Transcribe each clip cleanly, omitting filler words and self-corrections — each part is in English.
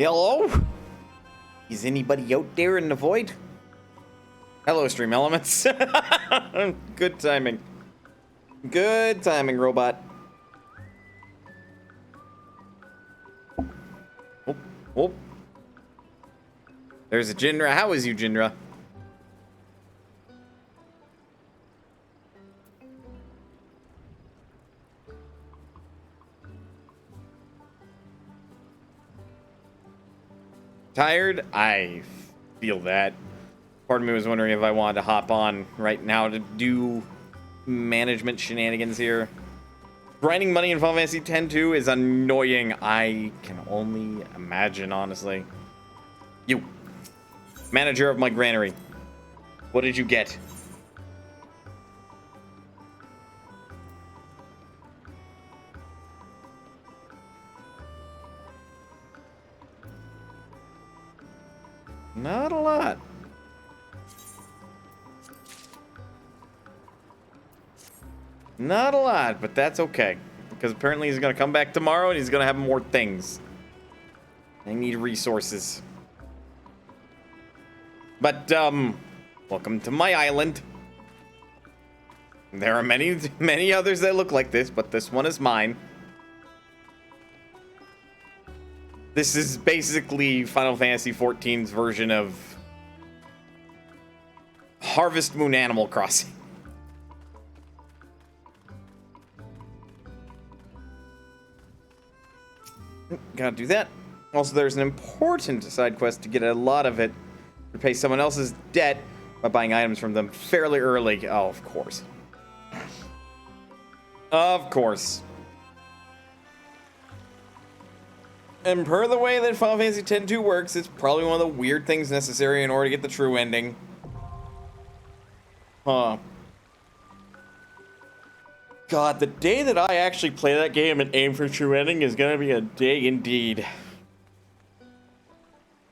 Hello? Is anybody out there in the void? Hello, stream elements. Good timing. Good timing, robot. Oh, oh. There's a Jinra. How is you, Jinra? Tired? I feel that. Part of me was wondering if I wanted to hop on right now to do management shenanigans here. Grinding money in Final Fantasy X-2 is annoying. I can only imagine, honestly. You. Manager of my granary. What did you get? Not a lot. Not a lot, but that's okay. Because apparently he's going to come back tomorrow and he's going to have more things. I need resources. But, welcome to my island. There are many others that look like this, but this one is mine. This is basically Final Fantasy XIV's version of Harvest Moon Animal Crossing. Gotta do that. Also, there's an important side quest to get a lot of it. Repay someone else's debt by buying items from them fairly early. Oh, of course. Of course. And per the way that Final Fantasy X-2 works, it's probably one of the weird things necessary in order to get the true ending. Huh. God, the day that I actually play that game and aim for true ending is gonna be a day indeed.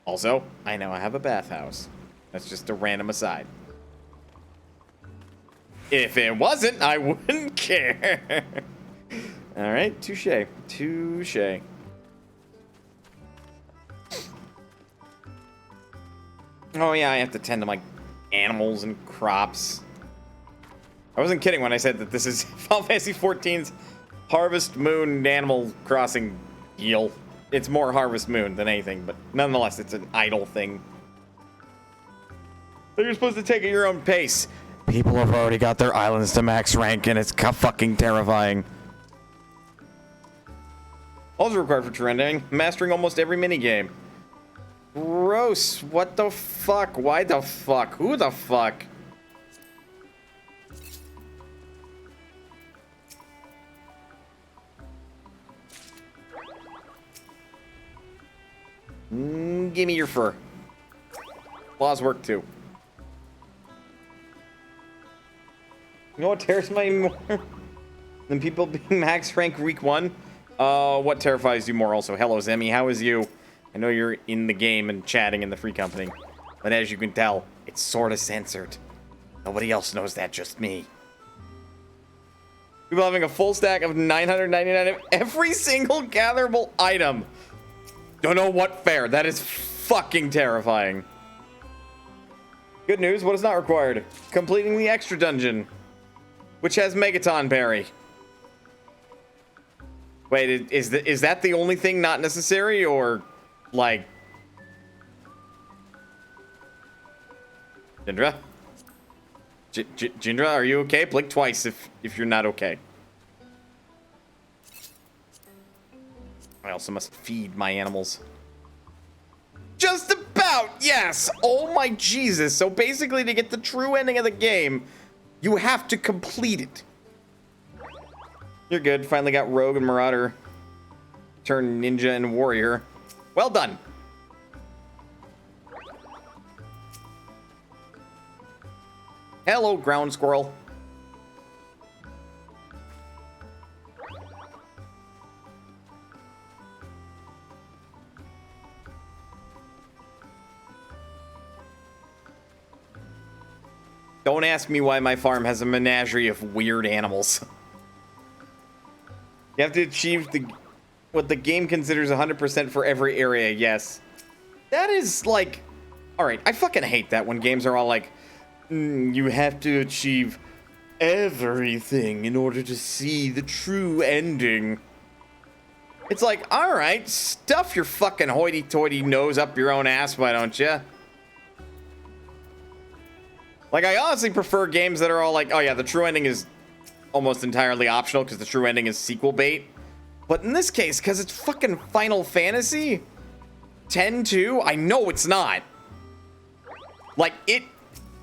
Also, I now have a bathhouse. That's just a random aside. If it wasn't, I wouldn't care. Alright, touche. Touche. Oh yeah, I have to tend to my animals and crops. I wasn't kidding when I said that this is Final Fantasy XIV's Harvest Moon Animal Crossing deal. It's more Harvest Moon than anything, but nonetheless, it's an idle thing. So you're supposed to take it at your own pace. People have already got their islands to max rank, and it's fucking terrifying. Also required for true ending, mastering almost every minigame. Gross. What the fuck? Why the fuck? Who the fuck? Give me your fur. Laws work too. You know what terrifies me more than people being max rank week 1? What terrifies you more also? Hello, Zemi. How is you? I know you're in the game and chatting in the free company, but as you can tell, it's sort of censored. Nobody else knows that, just me. People having a full stack of 999 of every single gatherable item. Don't know what fair. That is fucking terrifying. Good news, what is not required? Completing the extra dungeon, which has Megaton Berry. Wait, is that the only thing not necessary, or like Jindra? Jindra, are you okay? Blink twice if you're not okay. I also must feed my animals. Just about, yes! Oh my Jesus. So basically, to get the true ending of the game, you have to complete it. You're good. Finally got Rogue and Marauder. Turn Ninja and Warrior. Well done. Hello, Ground Squirrel. Don't ask me why my farm has a menagerie of weird animals. You have to achieve the what the game considers 100% for every area, yes. That is like, all right, I fucking hate that when games are all like, you have to achieve everything in order to see the true ending. It's like, all right, stuff your fucking hoity-toity nose up your own ass, why don't you? Like, I honestly prefer games that are all like, oh yeah, the true ending is almost entirely optional because the true ending is sequel bait. But in this case, because it's fucking Final Fantasy 10-2, I know it's not. Like, it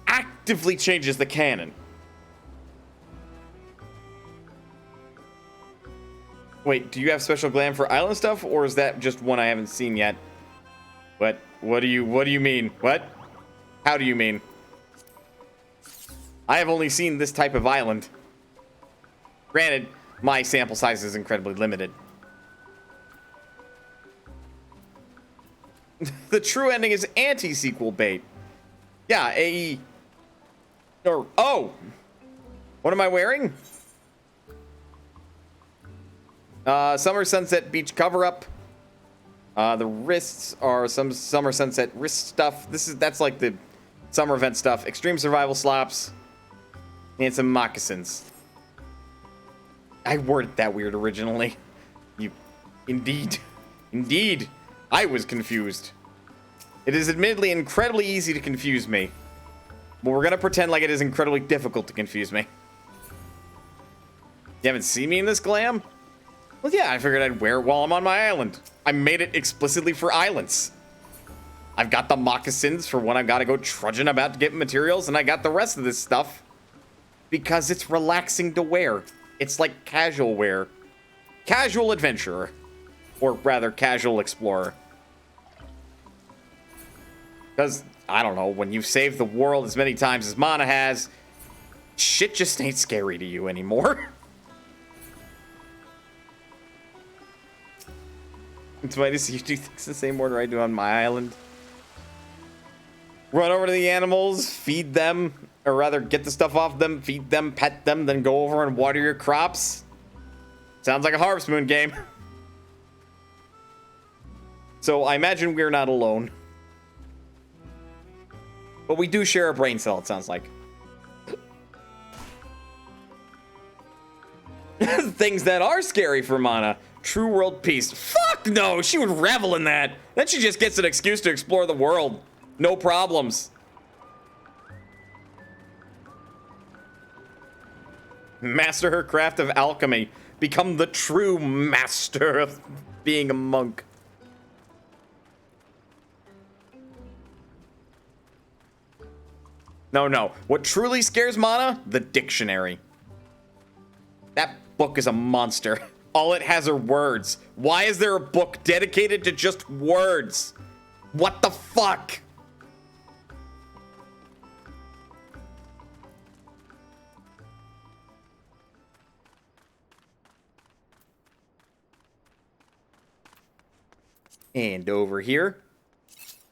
actively changes the canon. Wait, do you have special glam for island stuff, or is that just one I haven't seen yet? What do you mean? What? How do you mean? I have only seen this type of island. Granted, my sample size is incredibly limited. The true ending is anti-sequel bait. Yeah, oh! What am I wearing? Summer Sunset Beach cover-up. The wrists are some Summer Sunset wrist stuff. That's like the summer event stuff. Extreme survival slops. And some moccasins. I worded that weird originally. Indeed. I was confused. It is admittedly incredibly easy to confuse me. But we're gonna pretend like it is incredibly difficult to confuse me. You haven't seen me in this glam? Well, yeah, I figured I'd wear it while I'm on my island. I made it explicitly for islands. I've got the moccasins for when I gotta go trudging about to get materials, and I got the rest of this stuff because it's relaxing to wear. It's like casual wear. Casual adventurer. Or rather, casual explorer. Because, I don't know, when you've saved the world as many times as Mana has, shit just ain't scary to you anymore. It's funny to see you do things the same order I do on my island. Run over to the animals, feed them, or rather get the stuff off them, feed them, pet them, then go over and water your crops. Sounds like a Harvest Moon game. So I imagine we're not alone. But we do share a brain cell, it sounds like. Things that are scary for Mana. True world peace. Fuck no, she would revel in that. Then she just gets an excuse to explore the world. No problems. Master her craft of alchemy. Become the true master of being a monk. No. What truly scares Mana? The dictionary. That book is a monster. All it has are words. Why is there a book dedicated to just words? What the fuck? And over here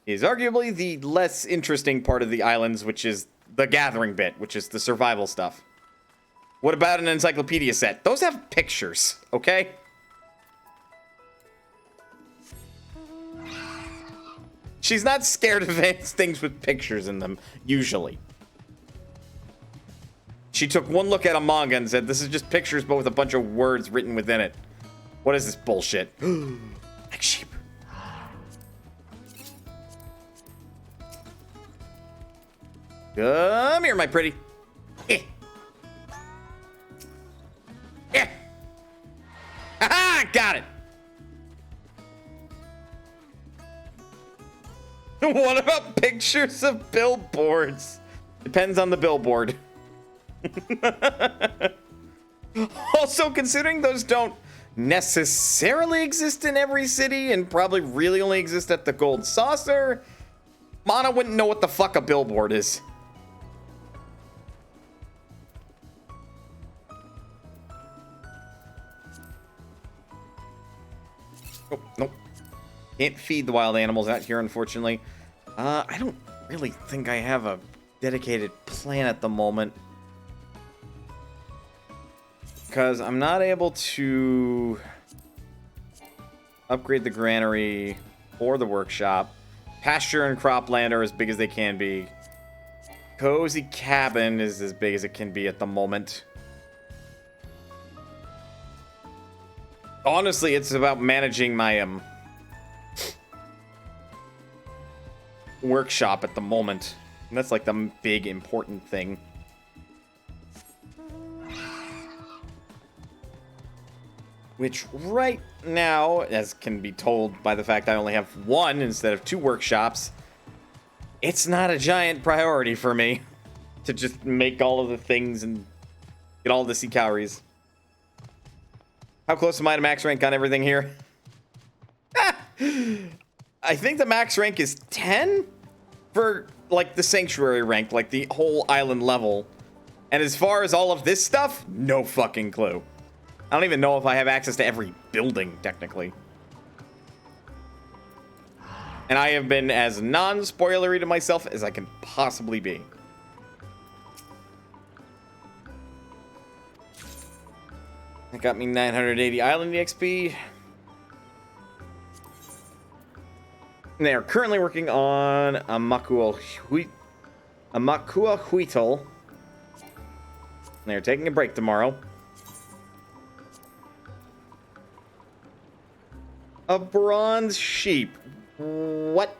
is arguably the less interesting part of the islands, which is the gathering bit, which is the survival stuff. What about an encyclopedia set? Those have pictures, okay? She's not scared of things with pictures in them, usually. She took one look at a manga and said, this is just pictures, but with a bunch of words written within it. What is this bullshit? Like sheep. Come here, my pretty. Eh. Eh. Haha, got it. What about pictures of billboards? Depends on the billboard. Also, considering those don't necessarily exist in every city and probably really only exist at the Gold Saucer, Mana wouldn't know what the fuck a billboard is. Oh, nope. Can't feed the wild animals out here, unfortunately. I don't really think I have a dedicated plan at the moment. Because I'm not able to Upgrade the granary or the workshop. Pasture and cropland are as big as they can be. Cozy cabin is as big as it can be at the moment. Honestly, it's about managing my workshop at the moment. And that's like the big important thing. Which right now, as can be told by the fact I only have one instead of 2 workshops, it's not a giant priority for me to just make all of the things and get all the sea calories. How close am I to max rank on everything here? I think the max rank is 10 for like the sanctuary rank, like the whole island level. And as far as all of this stuff, no fucking clue. I don't even know if I have access to every building, technically. And I have been as non-spoilery to myself as I can possibly be. That got me 980 island XP. And they are currently working on a Makua Huital. They're taking a break tomorrow. A bronze sheep. What?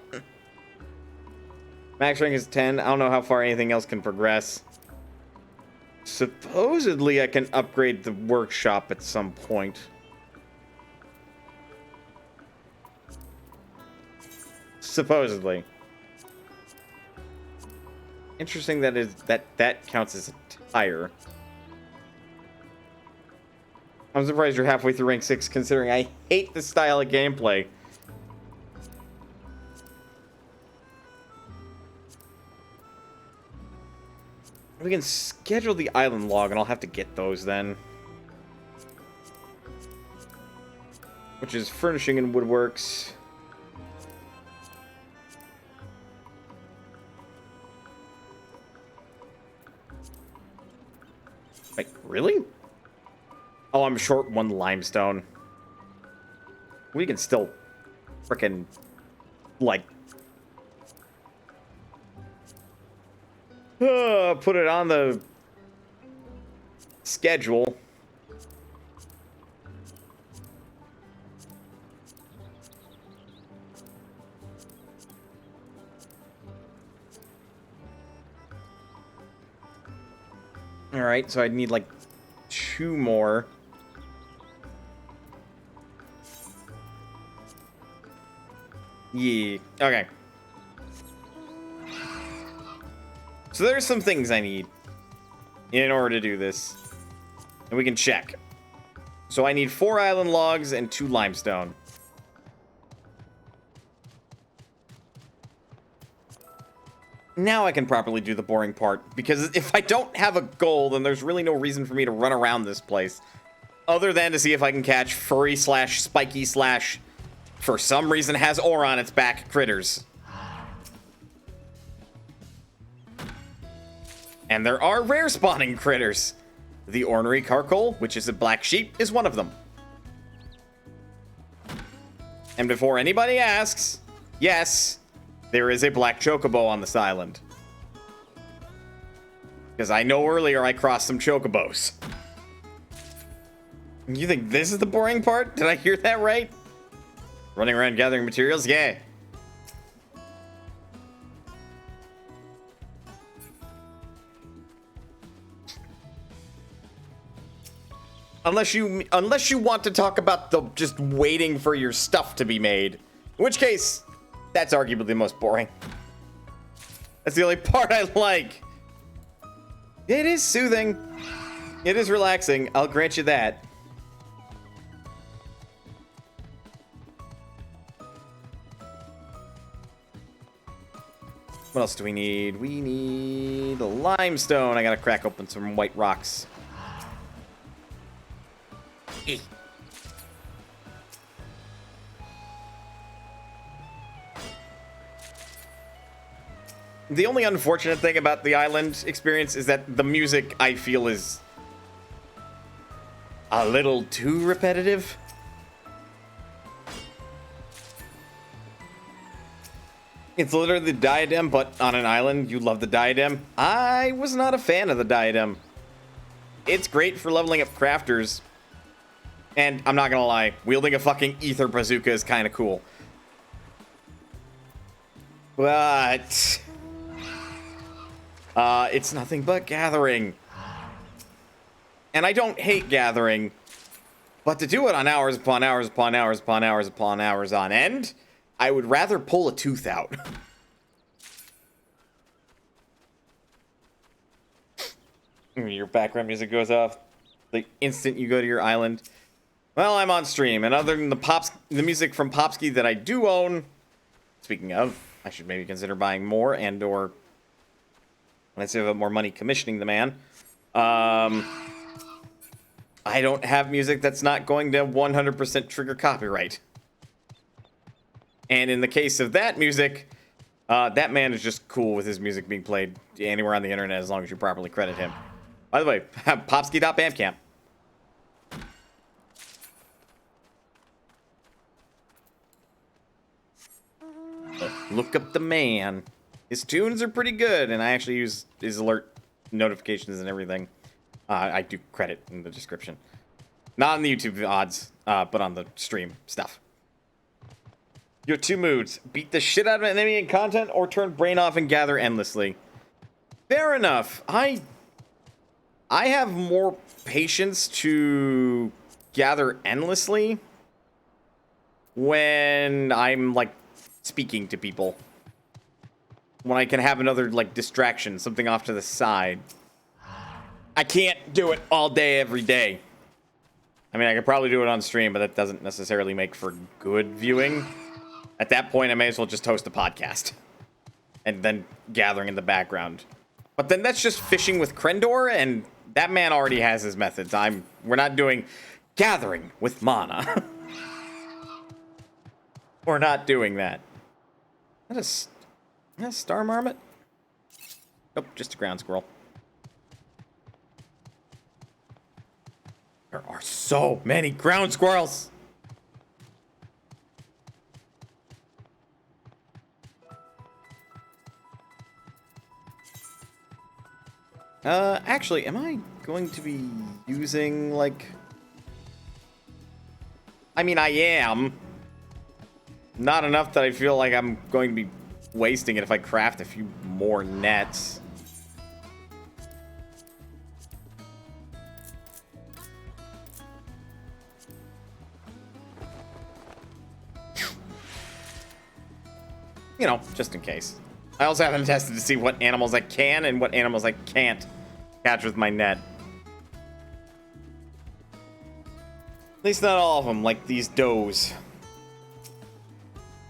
Max rank is 10. I don't know how far anything else can progress. Supposedly, I can upgrade the workshop at some point. Supposedly. Interesting that counts as a tire. I'm surprised you're halfway through rank 6, considering I hate the style of gameplay. We can schedule the island log, and I'll have to get those then. Which is furnishing and woodworks. Wait, really? Oh, I'm short 1 limestone. We can still frickin' like put it on the schedule. All right, so I'd need like 2 more. Yeah, okay. So there's some things I need in order to do this. And we can check. So I need 4 island logs and 2 limestone. Now I can properly do the boring part. Because if I don't have a goal, then there's really no reason for me to run around this place. Other than to see if I can catch furry slash spiky slash, for some reason has ore on its back, critters. And there are rare spawning critters. The ornery carcole, which is a black sheep, is one of them. And before anybody asks, yes, there is a black chocobo on this island. Because I know earlier I crossed some chocobos. You think this is the boring part? Did I hear that right? Running around gathering materials? Yeah. Unless you want to talk about the just waiting for your stuff to be made. In which case, that's arguably the most boring. That's the only part I like. It is soothing. It is relaxing. I'll grant you that. What else do we need? We need limestone. I gotta crack open some white rocks. The only unfortunate thing about the island experience is that the music, I feel, is a little too repetitive. It's literally the diadem, but on an island. You love the diadem. I was not a fan of the diadem. It's great for leveling up crafters. And I'm not gonna lie, wielding a fucking ether bazooka is kind of cool. But it's nothing but gathering. And I don't hate gathering. But to do it on hours upon hours upon hours upon hours upon hours on end, I would rather pull a tooth out. Your background music goes off the instant you go to your island. Well, I'm on stream, and other than the music from Popsky that I do own, speaking of, I should maybe consider buying more and/or when I save up more money commissioning the man. I don't have music that's not going to 100% trigger copyright. And in the case of that music, that man is just cool with his music being played anywhere on the internet as long as you properly credit him. By the way, popsky.bandcamp. Look up the man. His tunes are pretty good, and I actually use his alert notifications and everything. I do credit in the description. Not on the YouTube VODs, but on the stream stuff. You have two moods. Beat the shit out of an enemy in content, or turn brain off and gather endlessly. Fair enough. I have more patience to gather endlessly when I'm, like, speaking to people. When I can have another, like, distraction, something off to the side. I can't do it all day, every day. I mean, I could probably do it on stream, but that doesn't necessarily make for good viewing. At that point, I may as well just host a podcast. And then gathering in the background. But then that's just fishing with Krendor, and that man already has his methods. We're not doing gathering with mana. We're not doing that. Is that a star marmot? Nope, just a ground squirrel. There are so many ground squirrels. Actually, am I going to be using, like... I mean, I am. Not enough that I feel like I'm going to be wasting it if I craft a few more nets. You know, just in case. I also haven't tested to see what animals I can and what animals I can't catch with my net. At least not all of them, like these does.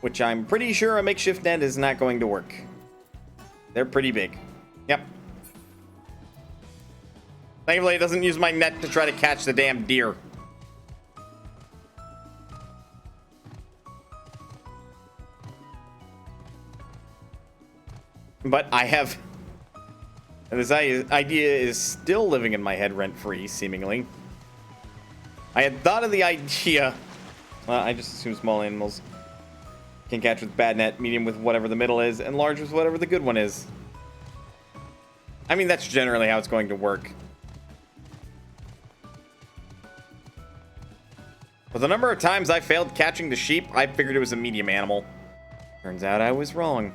Which I'm pretty sure a makeshift net is not going to work. They're pretty big. Yep. Thankfully, it doesn't use my net to try to catch the damn deer. But I have... This idea is still living in my head rent-free, seemingly. I had thought of the idea... I just assume small animals can catch with bad net, medium with whatever the middle is, and large with whatever the good one is. I mean, that's generally how it's going to work. But the number of times I failed catching the sheep, I figured it was a medium animal. Turns out I was wrong.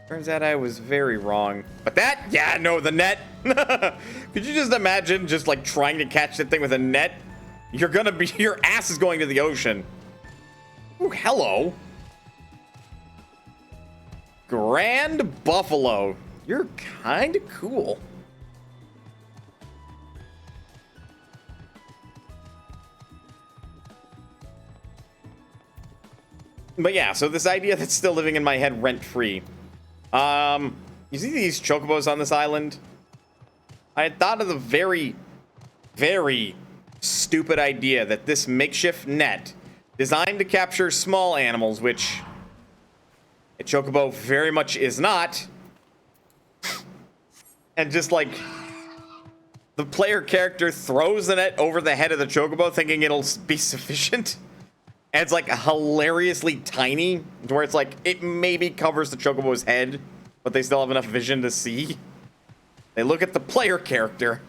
Turns out I was very wrong. But that, yeah, no, the net. Could you just imagine just like trying to catch that thing with a net? Your ass is going to the ocean. Ooh, hello. Grand Buffalo. You're kind of cool. But yeah, so this idea that's still living in my head rent-free. You see these chocobos on this island? I had thought of the very, very stupid idea that this makeshift net designed to capture small animals, which a chocobo very much is not, and just like the player character throws the net over the head of the chocobo thinking it'll be sufficient. And it's like hilariously tiny, to where it's like it maybe covers the Chocobo's head, but they still have enough vision to see. They look at the player character,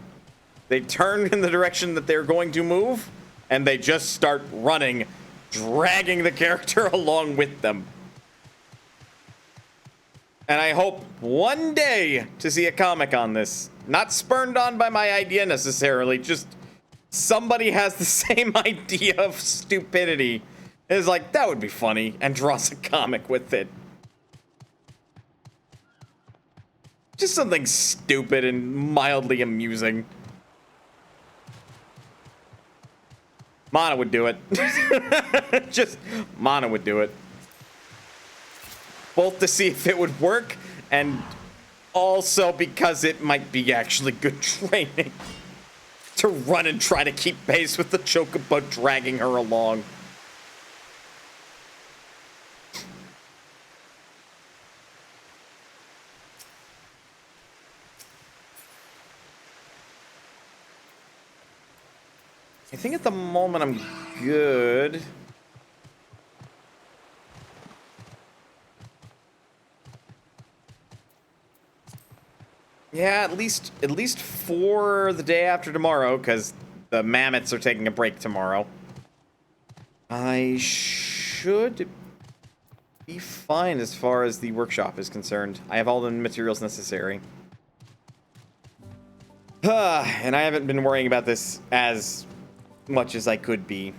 they turn in the direction that they're going to move, and they just start running, dragging the character along with them. And I hope one day to see a comic on this. Not spurned on by my idea necessarily, just somebody has the same idea of stupidity. It's like, that would be funny, and draws a comic with it. Just something stupid and mildly amusing. Mana would do it. Just, Mana would do it. Both to see if it would work, and also because it might be actually good training. To run and try to keep pace with the Chocobo dragging her along. I think at the moment I'm good. Yeah, at least for the day after tomorrow, because the mammoths are taking a break tomorrow. I should be fine as far as the workshop is concerned. I have all the materials necessary. And I haven't been worrying about this as much as I could be.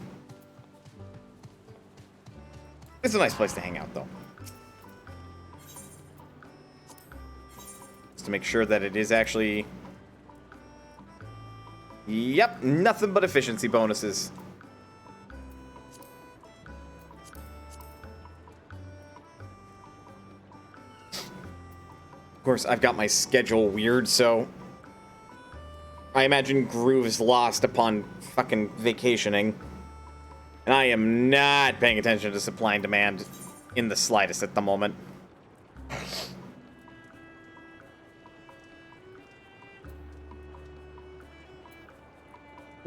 It's a nice place to hang out, though. Just to make sure that it is actually... Yep, nothing but efficiency bonuses. Of course, I've got my schedule weird, so... I imagine Groove is lost upon fucking vacationing. And I am not paying attention to supply and demand in the slightest at the moment.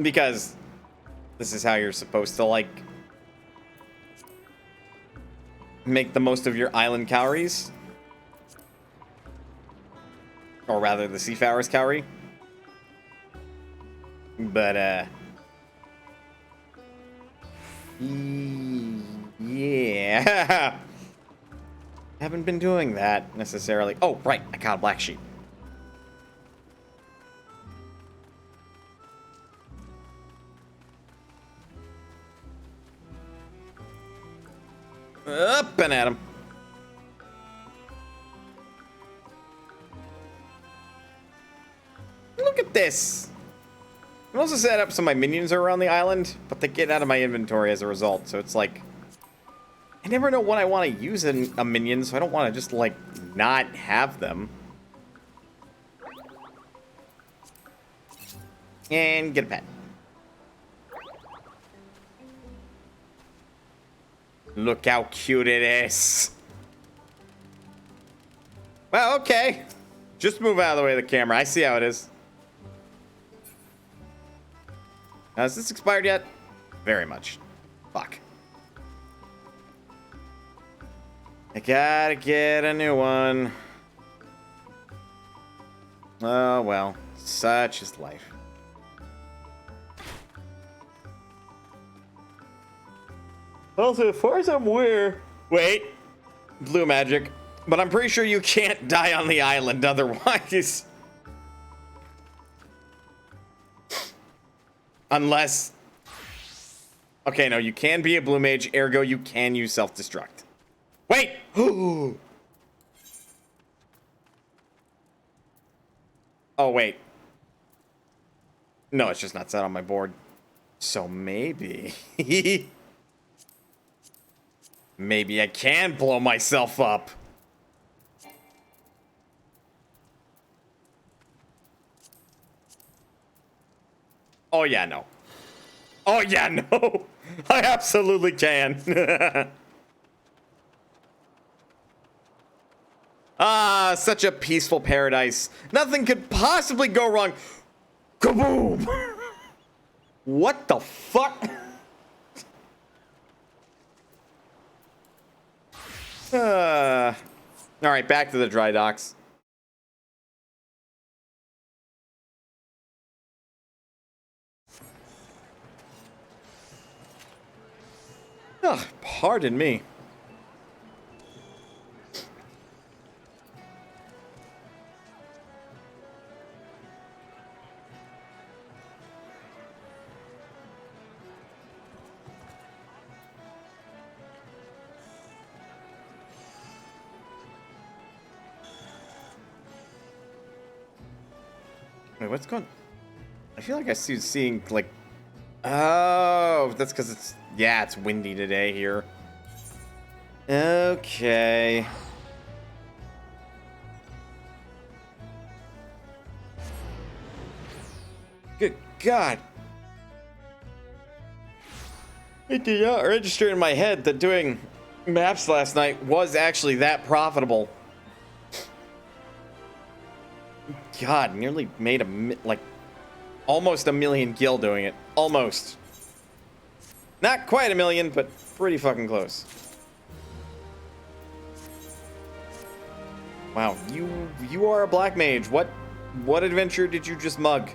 Because this is how you're supposed to, like, make the most of your island calories. Or rather, the Seafarer's calorie. But, yeah. Haven't been doing that, necessarily. Oh, right, I caught a black sheep. Up and at him. Look at this. I'm also set up so my minions are around the island, but they get out of my inventory as a result. So it's like, I never know when I want to use a minion, so I don't want to just, like, not have them. And get a pet. Look how cute it is. Well, okay. Just move out of the way of the camera. I see how it is. Now, is this expired yet? Very much. Fuck. I gotta get a new one. Oh, well. Such is life. Also, as far as I'm aware... Wait. Blue magic. But I'm pretty sure you can't die on the island otherwise. Unless... Okay, no, you can be a blue mage, ergo you can use self-destruct. Wait! Oh, wait. No, it's just not set on my board. So maybe... maybe I can blow myself up. Oh, yeah, no. Oh, yeah, no. I absolutely can. Ah, such a peaceful paradise. Nothing could possibly go wrong. Kaboom! What the fuck? All right, back to the dry docks. Oh, pardon me. Wait, what's going? I feel like I see seeing like. Oh, that's because it's it's windy today here. Okay. Good God. It did not register in my head that doing maps last night was actually that profitable. God, nearly made almost a million gil doing it. Almost. Not quite a million, but pretty fucking close. Wow, you are a black mage. What adventure did you just mug?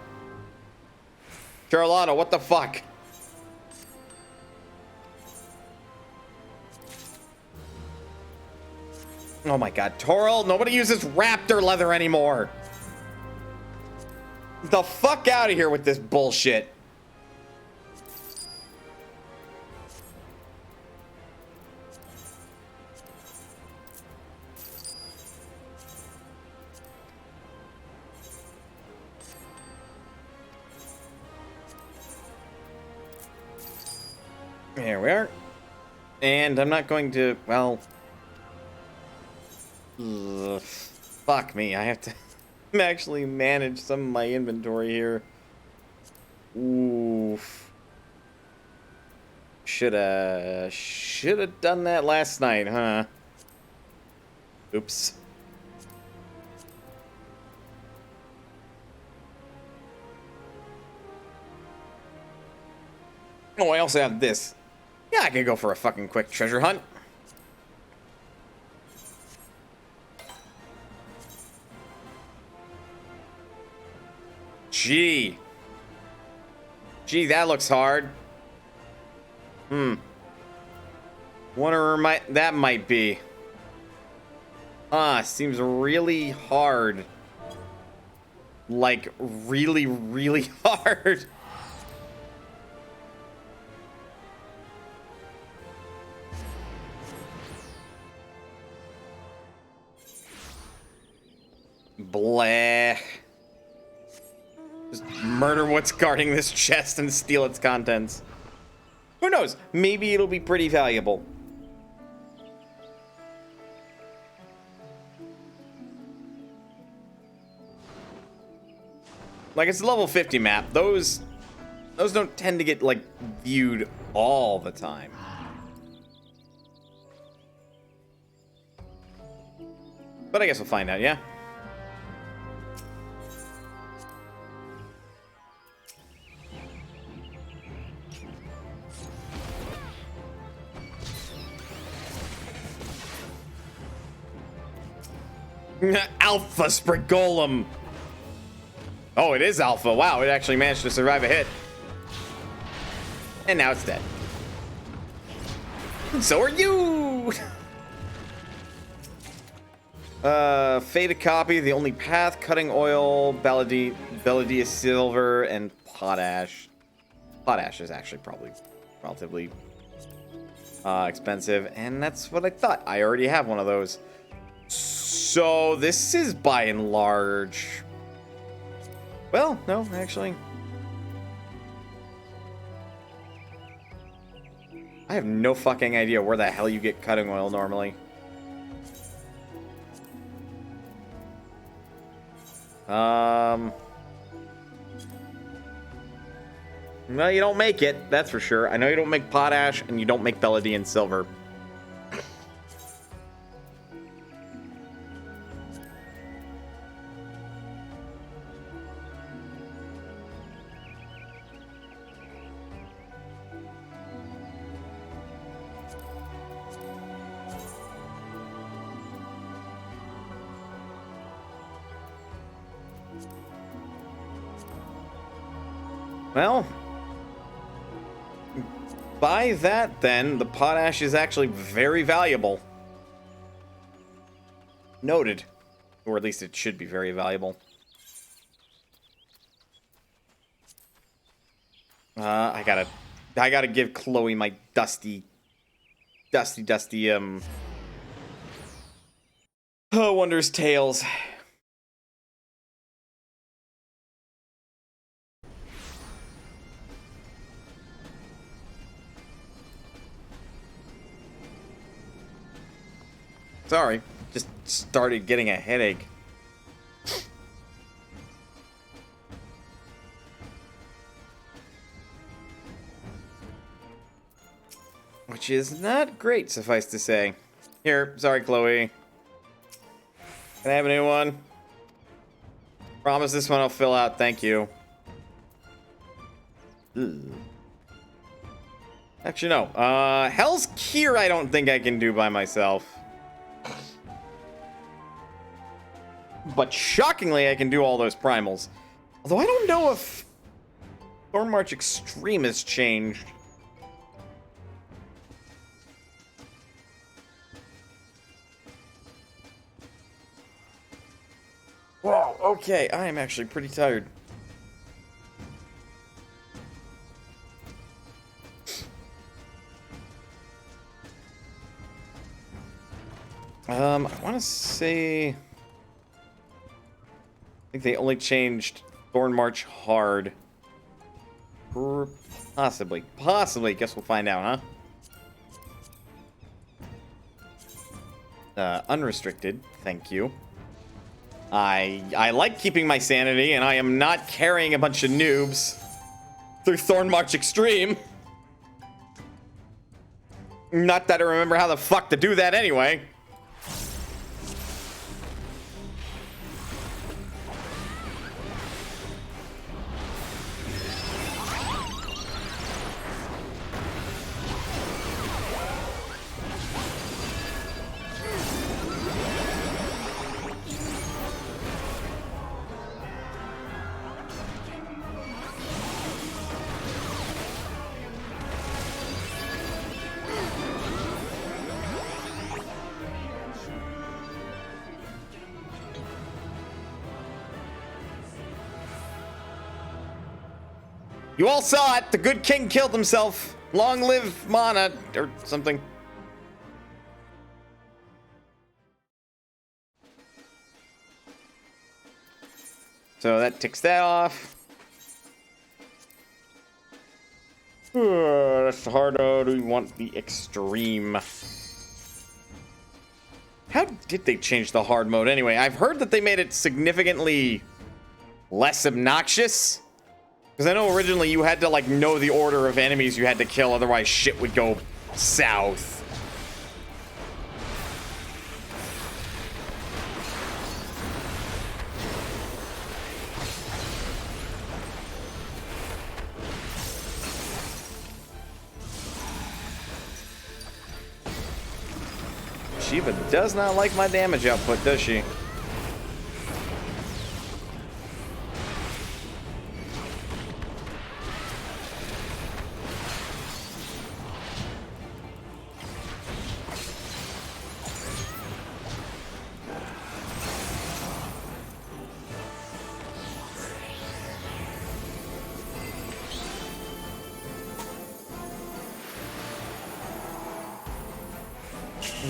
Charlotta, what the fuck? Oh my God, Toril, nobody uses raptor leather anymore. The fuck out of here with this bullshit. There we are. And I'm not going to, well... fuck me, I have to actually manage some of my inventory here. Oof. Shoulda done that last night, huh? Oops. Oh, I also have this. Yeah, I could go for a fucking quick treasure hunt. Gee, that looks hard. Wonder where that might be. Seems really hard. Like, really, really hard. Blah. Just murder what's guarding this chest and steal its contents. Who knows? Maybe it'll be pretty valuable. Like, it's a level 50 map. Those don't tend to get, like, viewed all the time. But I guess we'll find out, yeah? Alpha Sprigolem. Oh, it is Alpha. Wow, it actually managed to survive a hit. And now it's dead. And so are you! Faded copy, the only path, cutting oil, Balladia silver, and potash. Potash is actually probably relatively expensive, and that's what I thought. I already have one of those. So this is by and large... Well, no, actually. I have no fucking idea where the hell you get cutting oil normally. Well, you don't make it, that's for sure. I know you don't make potash, and you don't make Belladian silver. Well, by that then, the potash is actually very valuable. Noted. Or at least it should be very valuable. I gotta give Chloe my dusty, Wondrous Tales. Sorry, just started getting a headache. Which is not great, suffice to say. Here, sorry, Chloe. Can I have a new one? Promise this one I'll fill out, thank you. Ugh. Actually, no. Hell's Cure I don't think I can do by myself. But shockingly, I can do all those primals. Although I don't know if Thornmarch Extreme has changed. Wow, okay, I am actually pretty tired. I want to say... I think they only changed Thornmarch Hard. Possibly. Guess we'll find out, huh? Unrestricted. Thank you. I like keeping my sanity, and I am not carrying a bunch of noobs through Thornmarch Extreme. Not that I remember how the fuck to do that anyway. You all saw it. The good king killed himself. Long live Mana, or something. So that ticks that off. That's the hard mode. We want the extreme. How did they change the hard mode anyway? I've heard that they made it significantly less obnoxious. Because I know originally you had to, like, know the order of enemies you had to kill, otherwise shit would go south. Shiva does not like my damage output, does she?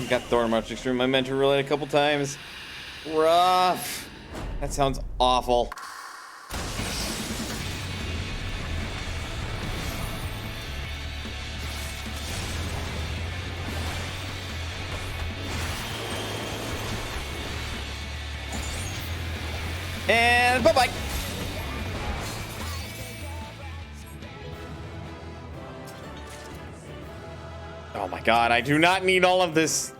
Got Thornmarch Extreme. I meant to relate a couple times. Rough. That sounds awful. And bye-bye. Oh my god, I do not need all of this.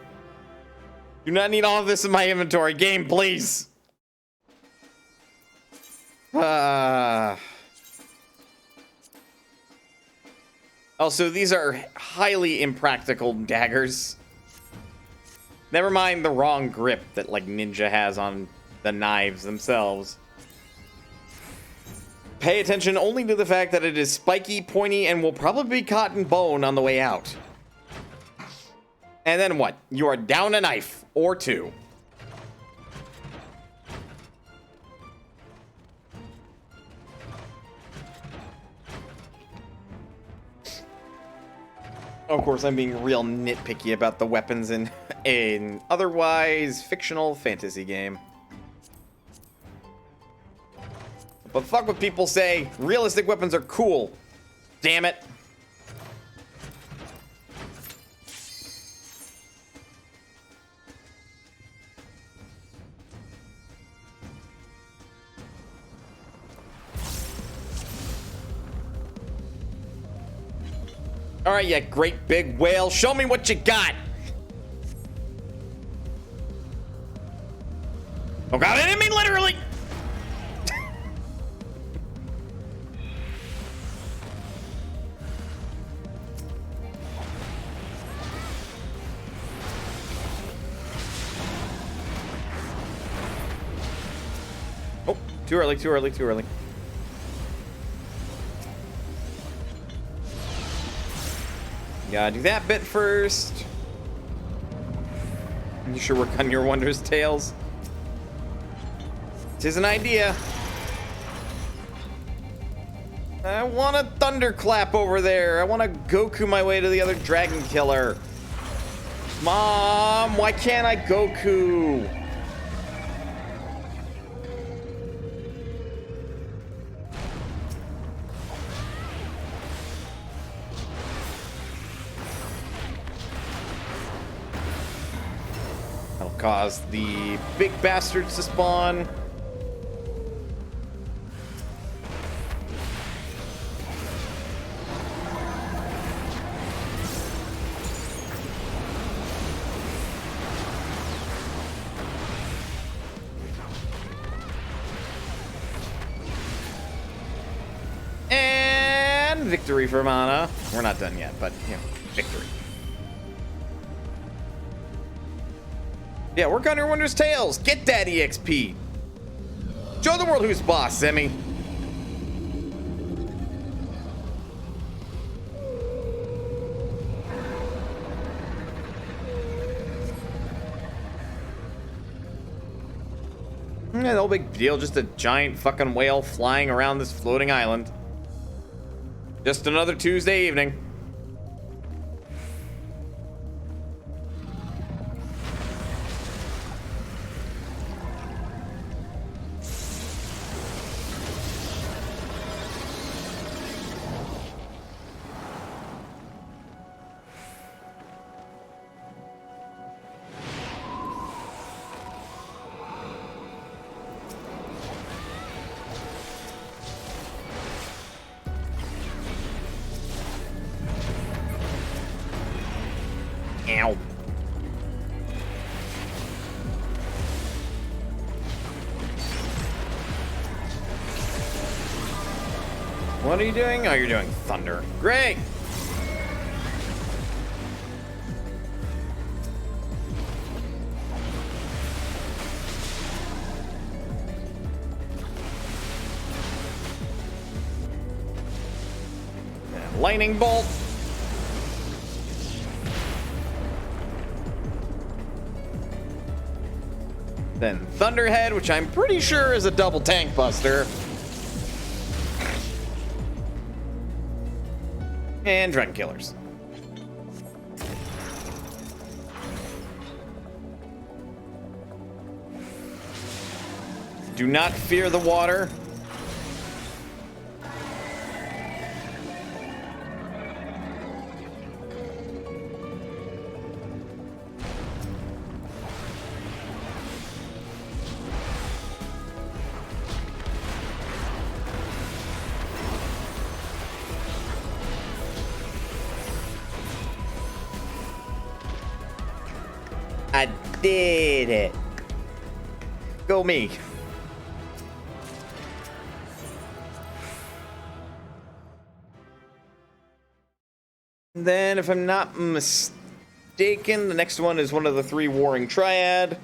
Do not need all of this in my inventory. Game, please. Also, these are highly impractical daggers. Never mind the wrong grip that, like, Ninja has on the knives themselves. Pay attention only to the fact that it is spiky, pointy, and will probably be cotton bone on the way out. And then what? You are down a knife or two. Of course, I'm being real nitpicky about the weapons in an otherwise fictional fantasy game. But fuck what people say. Realistic weapons are cool. Damn it. All right, you great big whale. Show me what you got. Oh god, I didn't mean literally. Oh, too early, too early, too early. Gotta do that bit first. You sure work on your wondrous tales? This is an idea. I want a thunderclap over there. I want to Goku my way to the other dragon killer. Mom, why can't I Goku? That'll cause the big bastards to spawn. And victory for Mana. We're not done yet, but, you know, victory. Yeah, work on your wondrous tales. Get that EXP. Show the world who's boss, Semi. Yeah, no big deal. Just a giant fucking whale flying around this floating island. Just another Tuesday evening. Ow. What are you doing? Oh, you're doing thunder. Great. And lightning bolt. Then Thunderhead, which I'm pretty sure is a double tank buster. And Dragon Killers. Do not fear the water. I did it. Go me. Then, if I'm not mistaken, the next one is one of the three warring triad.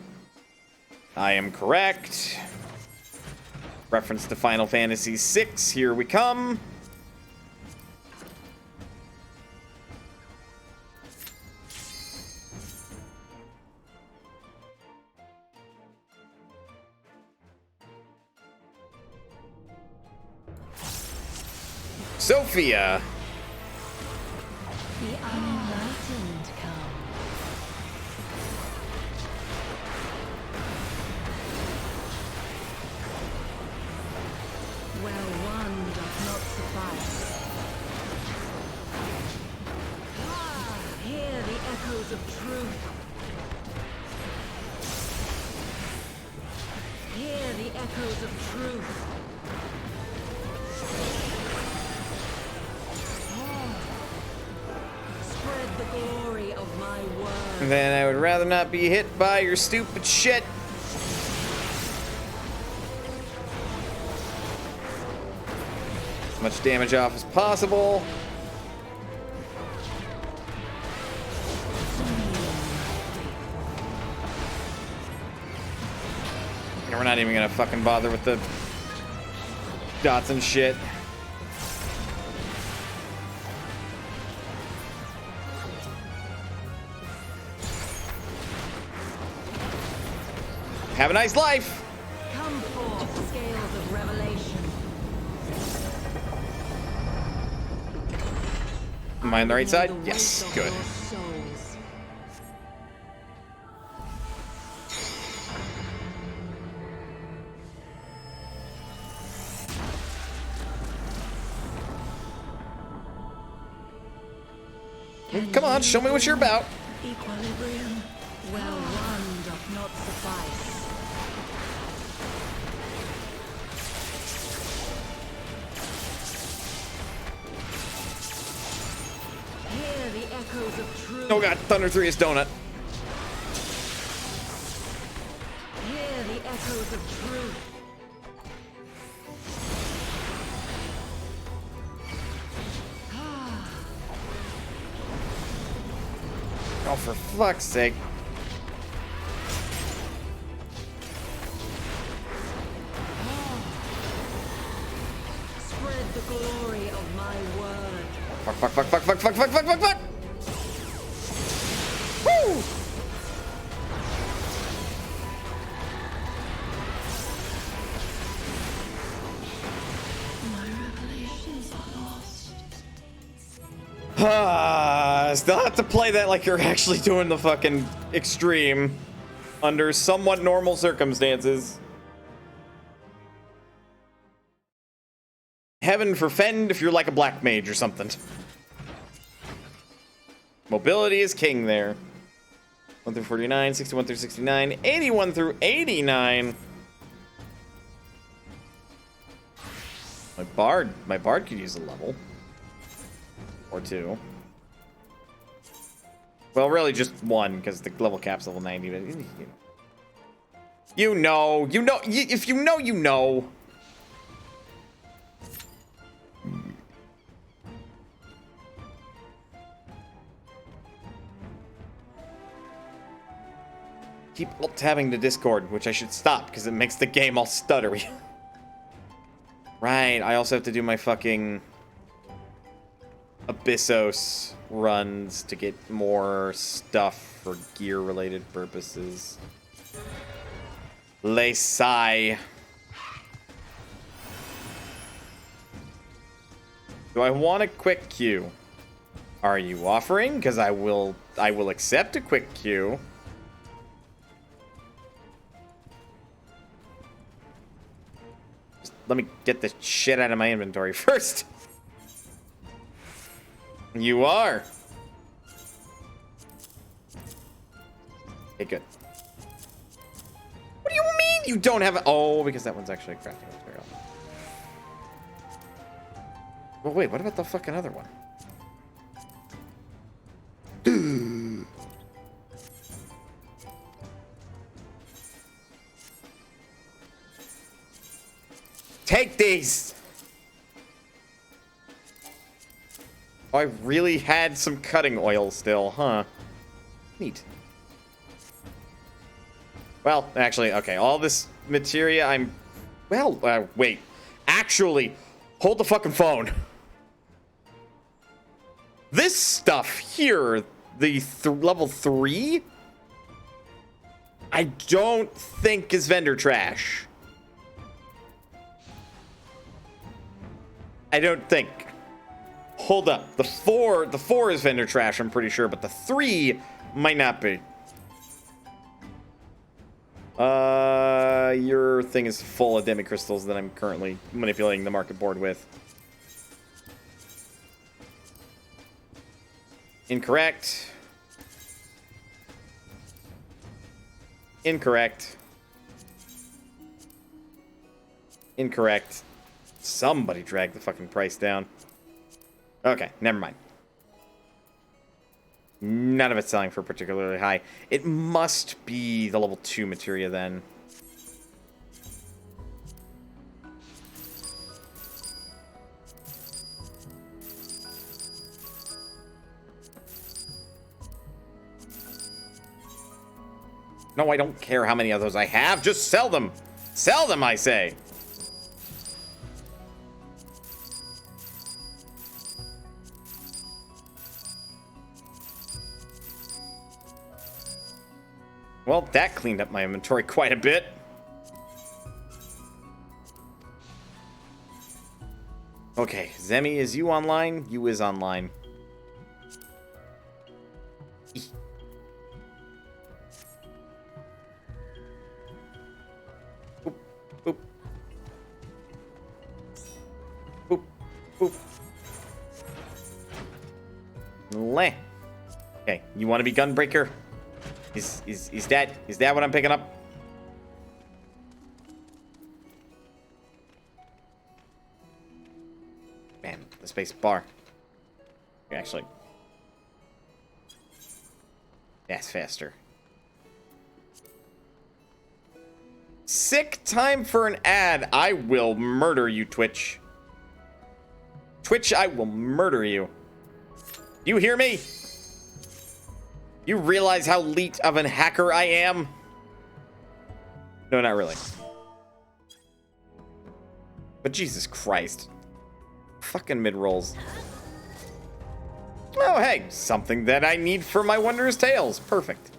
I am correct. Reference to Final Fantasy VI. Here we come. Sophia. The unenlightened come. Where one doth not suffice. Hear the echoes of truth. Hear the echoes of truth. Spread the glory of my word. Then I would rather not be hit by your stupid shit. As much damage off as possible. And we're not even gonna fucking bother with the dots and shit. Have a nice life. Come forth, scales of revelation. Am I on the right side? Know the Yes, weight of good. your souls. Come on, show me what you're about. Equilibrium, where one doth not suffice. Hear the echoes of truth. Oh god, Thunder 3 is donut. Hear the echoes of truth. Oh, for fuck's sake. Spread the glory of my word. Fuck, fuck, fuck, fuck, fuck, fuck, fuck, fuck, fuck, fuck! Woo! My revelations are lost. Still have to play that like you're actually doing the fucking extreme under somewhat normal circumstances. Heaven forfend if you're like a black mage or something. Mobility is king there. 1 through 49, 61 through 69, 81 through 89. My bard could use a level. Or two. Well, really just one, because the level cap's level 90, but you know, if you know, you know. Keep alt-tabbing to Discord, which I should stop, because it makes the game all stuttery. Right, I also have to do my fucking Abyssos runs to get more stuff for gear-related purposes. Lesai. Do I want a quick queue? Are you offering? Because I will accept a quick queue. Just let me get the shit out of my inventory first. You are. Okay, good. What do you mean you don't have a... Oh, because that one's actually a crafting material. Well, wait, what about the fucking other one? Take these! Oh, I really had some cutting oil still, huh? Neat. Well, actually, okay, all this materia I'm Well, wait. Actually, hold the fucking phone. This stuff here, the level 3, I don't think is vendor trash. I don't think. Hold up. The 4 is vendor trash, I'm pretty sure, but the 3 might not be. Your thing is full of demi crystals that I'm currently manipulating the market board with. Incorrect. Incorrect. Incorrect. Somebody dragged the fucking price down. Okay, never mind. None of it's selling for particularly high. It must be the level 2 materia then. No, I don't care how many of those I have. Just sell them. Sell them, I say. Well, that cleaned up my inventory quite a bit. Okay, Zemi, is you online? You is online. Boop, boop. Boop, boop. Leh. Okay, you want to be Gunbreaker? Is that what I'm picking up? Man, the space bar. Actually, that's faster. Sick time for an ad. I will murder you, Twitch. Twitch, I will murder you. You hear me? You realize how elite of an hacker I am? No, not really. But Jesus Christ. Fucking mid-rolls. Oh, hey. Something that I need for my Wondrous Tales. Perfect.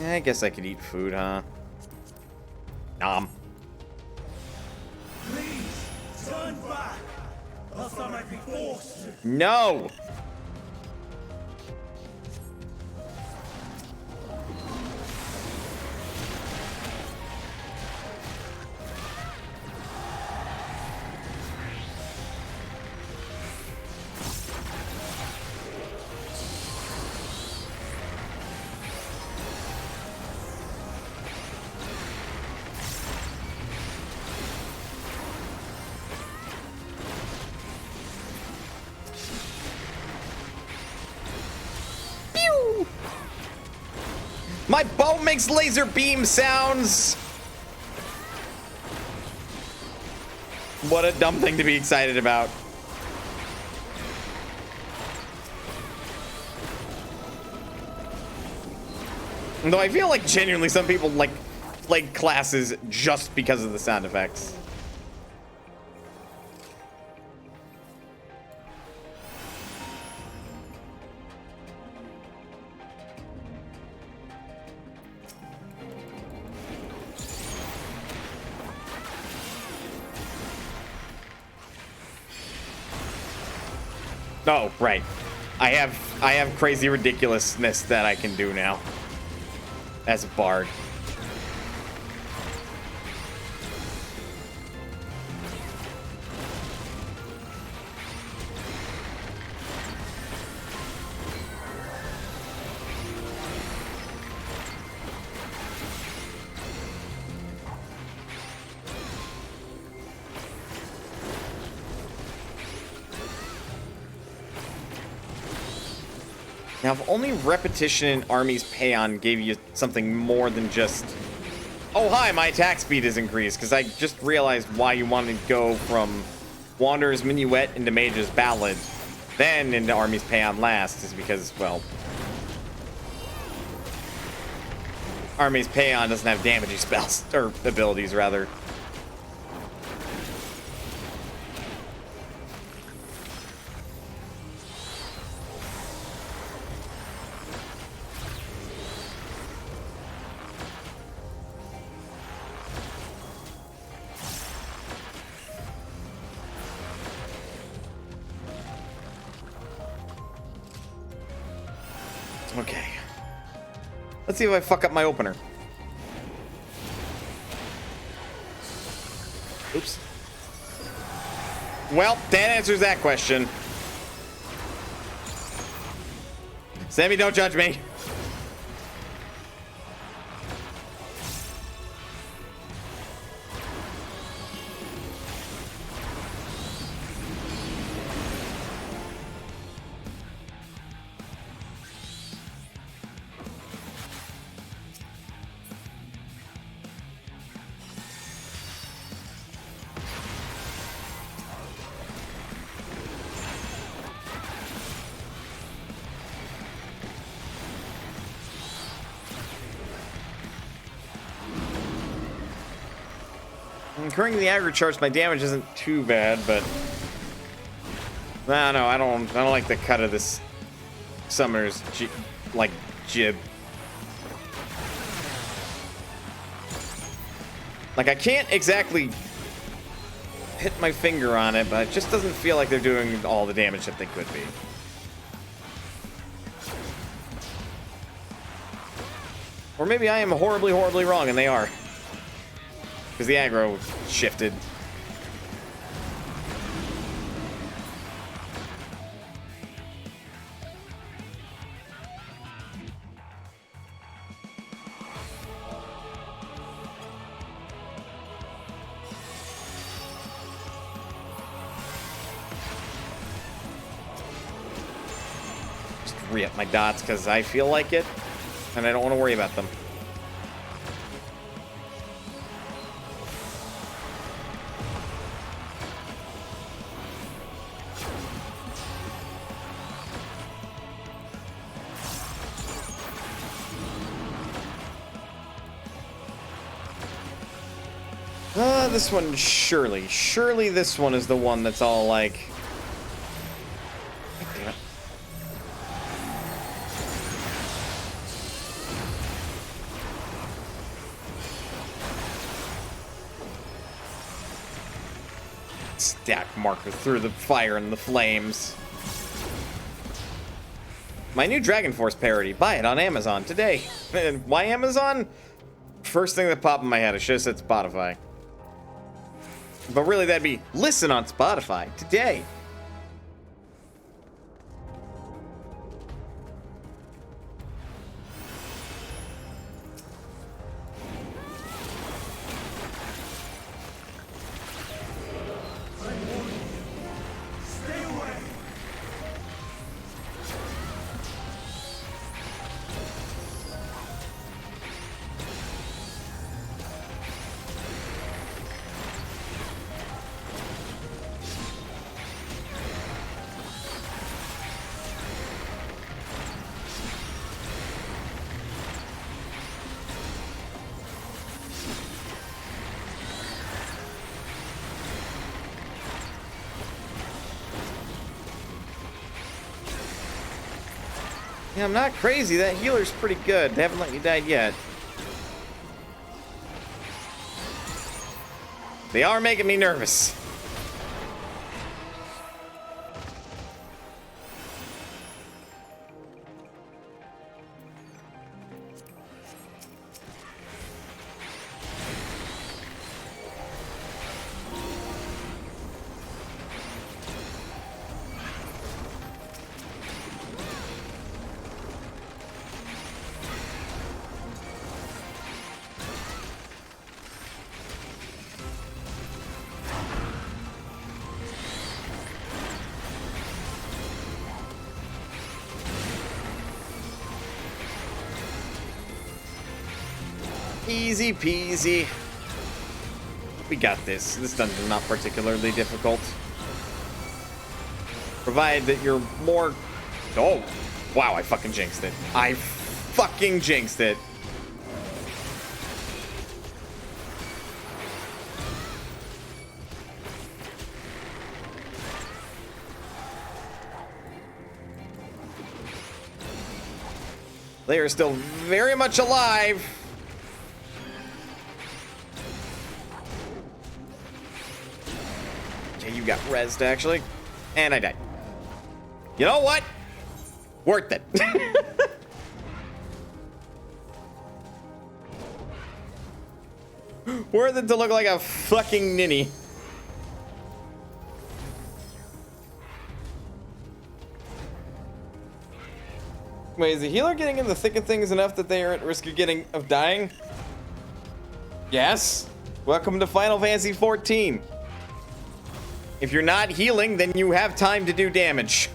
Yeah, I guess I could eat food, huh? Nom. Turn back, else I might be forced to. No! My bow makes laser beam sounds! What a dumb thing to be excited about. Though I feel like genuinely some people like play classes just because of the sound effects. Oh, right. I have crazy ridiculousness that I can do now as a bard. Now, if only repetition in Army's Payon gave you something more than just, oh, hi, my attack speed is increased, because I just realized why you wanted to go from Wanderer's Minuet into Mage's Ballad, then into Army's Payon last, is because, well, army's Payon doesn't have damaging spells, or abilities, rather. Okay. Let's see if I fuck up my opener. Oops. Well, that answers that question. Sammy, don't judge me. Incurring the aggro charge, my damage isn't too bad, but no, I don't like the cut of this summoner's jib. Like, I can't exactly hit my finger on it, but it just doesn't feel like they're doing all the damage that they could be. Or maybe I am horribly, horribly wrong, and they are. Because the aggro shifted. Just re-up my dots because I feel like it, and I don't want to worry about them. This one, surely this one is the one that's all like... Damn it. Stack marker through the fire and the flames. My new Dragon Force parody. Buy it on Amazon today. And why Amazon? First thing that popped in my head, I should have said Spotify. But really, that'd be listen on Spotify today. Stay away. Yeah, I'm not crazy. That healer's pretty good. They haven't let me die yet. They are making me nervous. Easy peasy. We got this. This dungeon's not particularly difficult. Provided that you're more... Oh, wow, I fucking jinxed it. I fucking jinxed it. They are still very much alive. Okay, you got rezzed, actually. And I died. You know what? Worth it. Worth it to look like a fucking ninny. Wait, is the healer getting in the thick of things enough that they are at risk of dying? Yes. Welcome to Final Fantasy 14. If you're not healing, then you have time to do damage.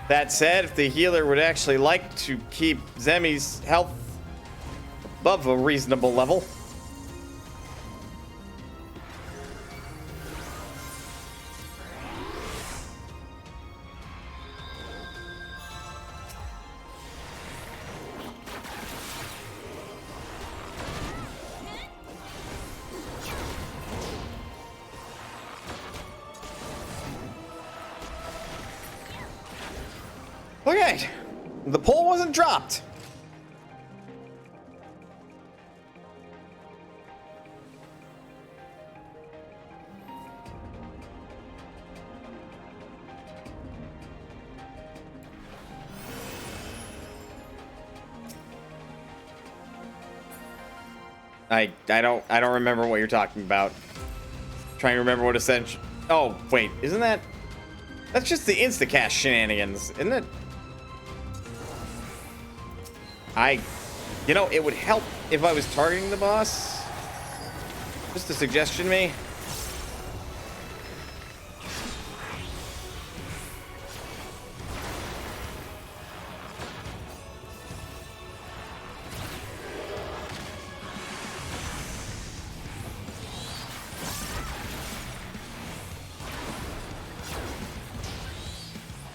That said, if the healer would actually like to keep Zemi's health above a reasonable level. Okay, the pole wasn't dropped. I don't remember what you're talking about. Trying to remember what essential. Oh wait, isn't that? That's just the insta-cast shenanigans, isn't it? You know, it would help if I was targeting the boss. Just a suggestion, me.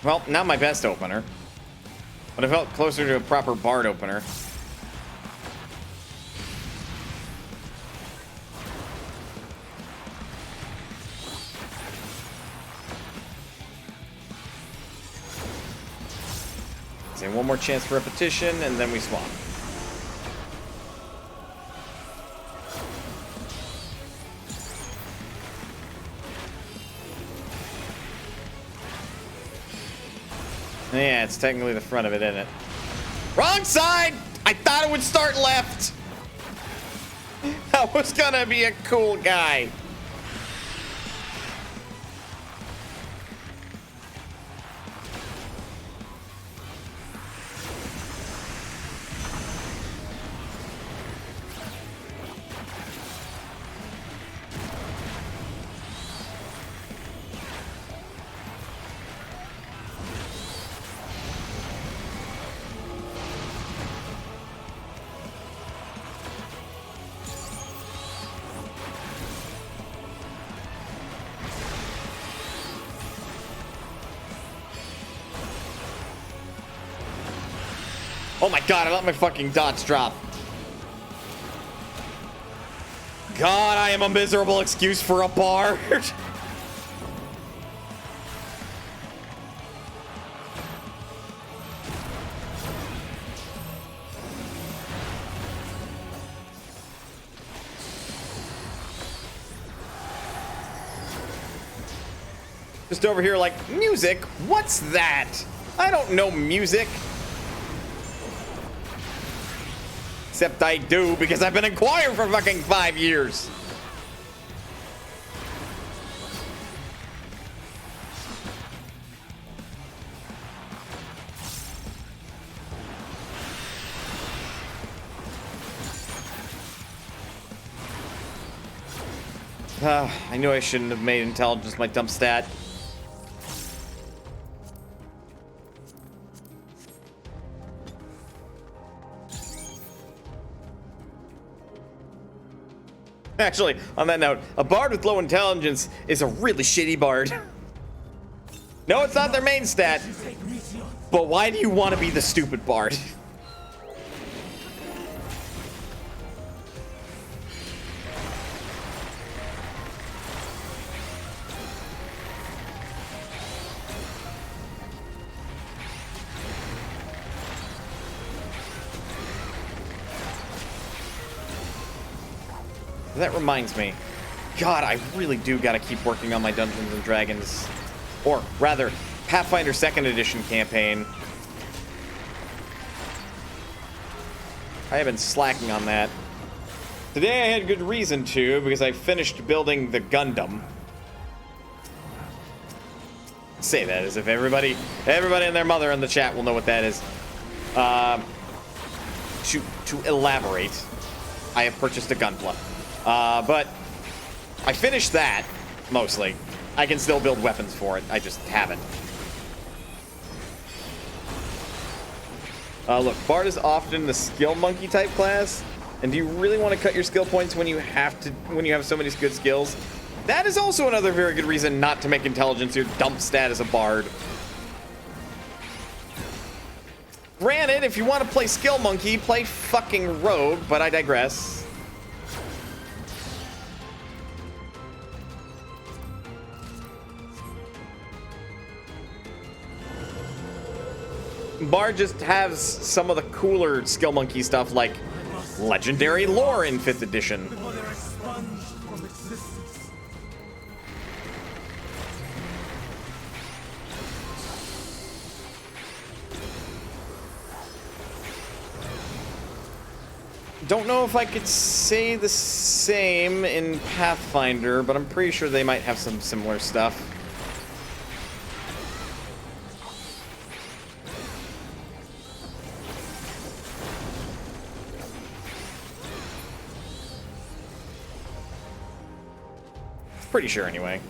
Well, not my best opener, but I felt closer to a proper bard opener. So one more chance for repetition, and then we swap. Yeah, it's technically the front of it, isn't it? Wrong side! I thought it would start left! I was gonna be a cool guy. Oh my god, I let my fucking dots drop. God, I am a miserable excuse for a bard. Just over here like, music? What's that? I don't know music. Except I do, because I've been in choir for fucking 5 years. I knew I shouldn't have made intelligence my dump stat. Actually, on that note, a bard with low intelligence is a really shitty bard. No, it's not their main stat. But why do you want to be the stupid bard? That reminds me. God, I really do gotta keep working on my Dungeons and Dragons, or rather, Pathfinder 2nd Edition campaign. I have been slacking on that. Today I had good reason to, because I finished building the Gundam. Say that as if everybody and their mother in the chat will know what that is. To elaborate, I have purchased a Gunpla. But I finished that, mostly. I can still build weapons for it, I just haven't. Look, Bard is often the skill monkey type class, and do you really want to cut your skill points when you have so many good skills? That is also another very good reason not to make intelligence your dump stat as a Bard. Granted, if you want to play skill monkey, play fucking rogue, but I digress. Bard just has some of the cooler skill monkey stuff, like legendary lore in 5th edition. Before they're expunged from existence. Don't know if I could say the same in Pathfinder, but I'm pretty sure they might have some similar stuff. Pretty sure, anyway.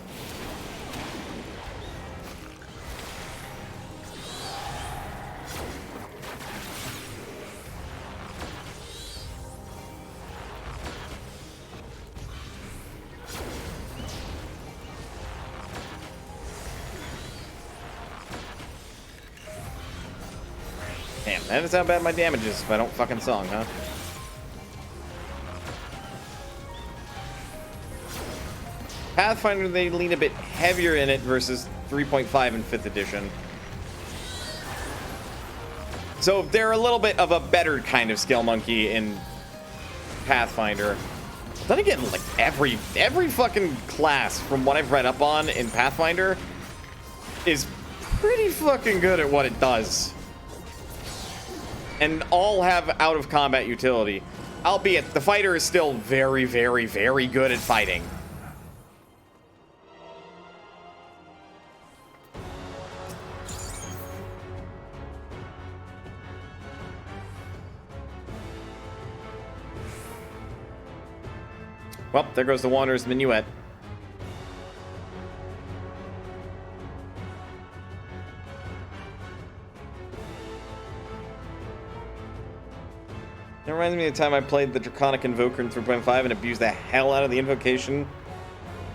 Damn, that is how bad my damage is if I don't fucking song, huh? Pathfinder, they lean a bit heavier in it versus 3.5 in 5th edition. So they're a little bit of a better kind of skill monkey in Pathfinder. Then again, like every fucking class from what I've read up on in Pathfinder is pretty fucking good at what it does. And all have out of combat utility. Albeit the fighter is still very, very, very good at fighting. Well, there goes the Wanderer's Minuet. It reminds me of the time I played the Draconic Invoker in 3.5 and abused the hell out of the invocation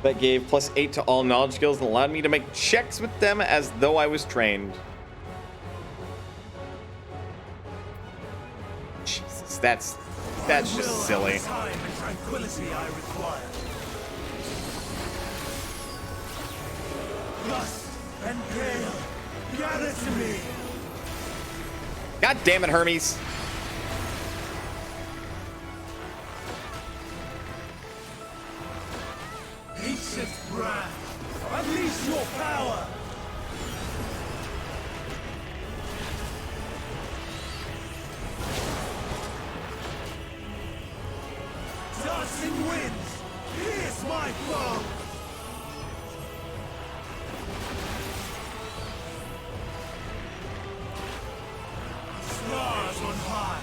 that gave +8 to all knowledge skills and allowed me to make checks with them as though I was trained. Jesus, that's just silly. Time and tranquility I require. Lust and gale, gather to me. God damn it, Hermes. Ancient brand, unleash your power. Dancing winds, pierce my foe. Stars on high,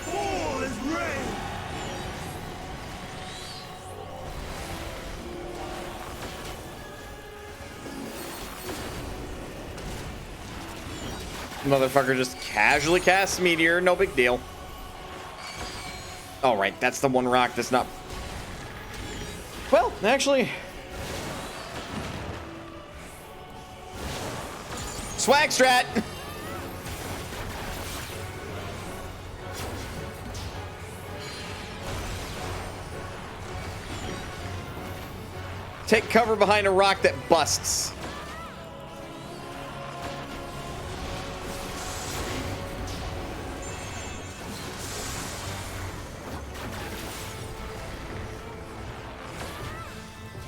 fall as rain. Motherfucker just casually casts Meteor, no big deal. All right, that's the one rock that's not... Well, actually... Swag strat! Take cover behind a rock that busts.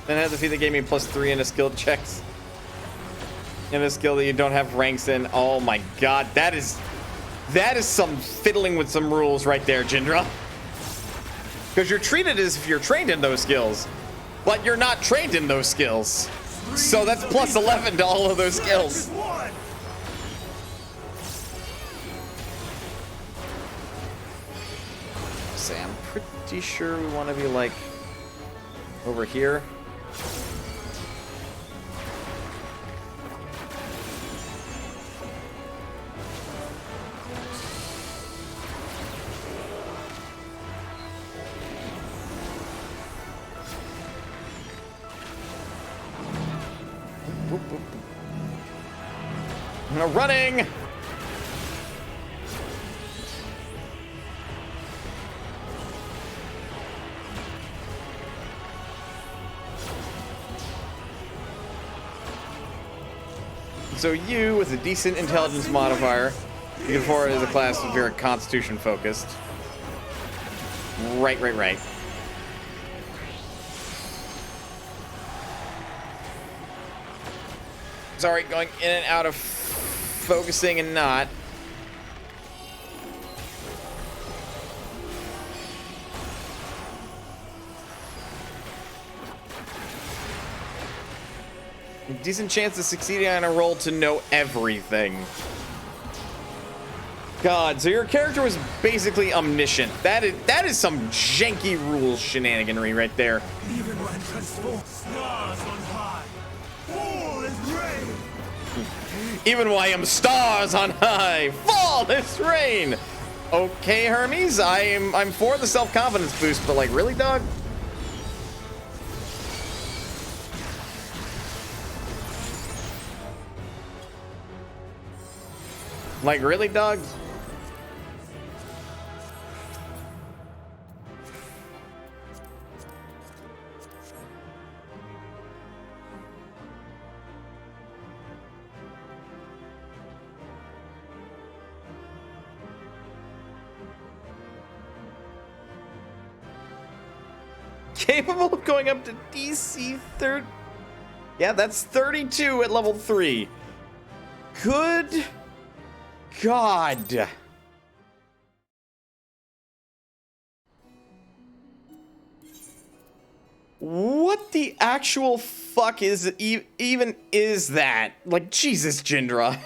Then I had the feat that gave me +3 into skill checks. In a skill that you don't have ranks in. Oh my god, that is some fiddling with some rules right there, Jindra. Because you're treated as if you're trained in those skills, but you're not trained in those skills. So that's +11 to all of those skills. Say, I'm pretty sure we want to be like over here. Running! So you, with a decent intelligence modifier, you can afford as a class if you're constitution focused. Right. Sorry, going in and out of focusing and not. Decent chance of succeeding on a roll to know everything. God, so your character was basically omniscient. That is some janky rules shenaniganry right there. Even when transformed stars on high, fall as rain. Even while I'm stars on high, fall as rain. Okay, Hermes, I'm for the self-confidence boost, but like, really, dog? Like, really, dog? Capable of going up to DC 30. Yeah, that's 32 at level 3. Good God. What the actual fuck is even is that? Like, Jesus, Jindra.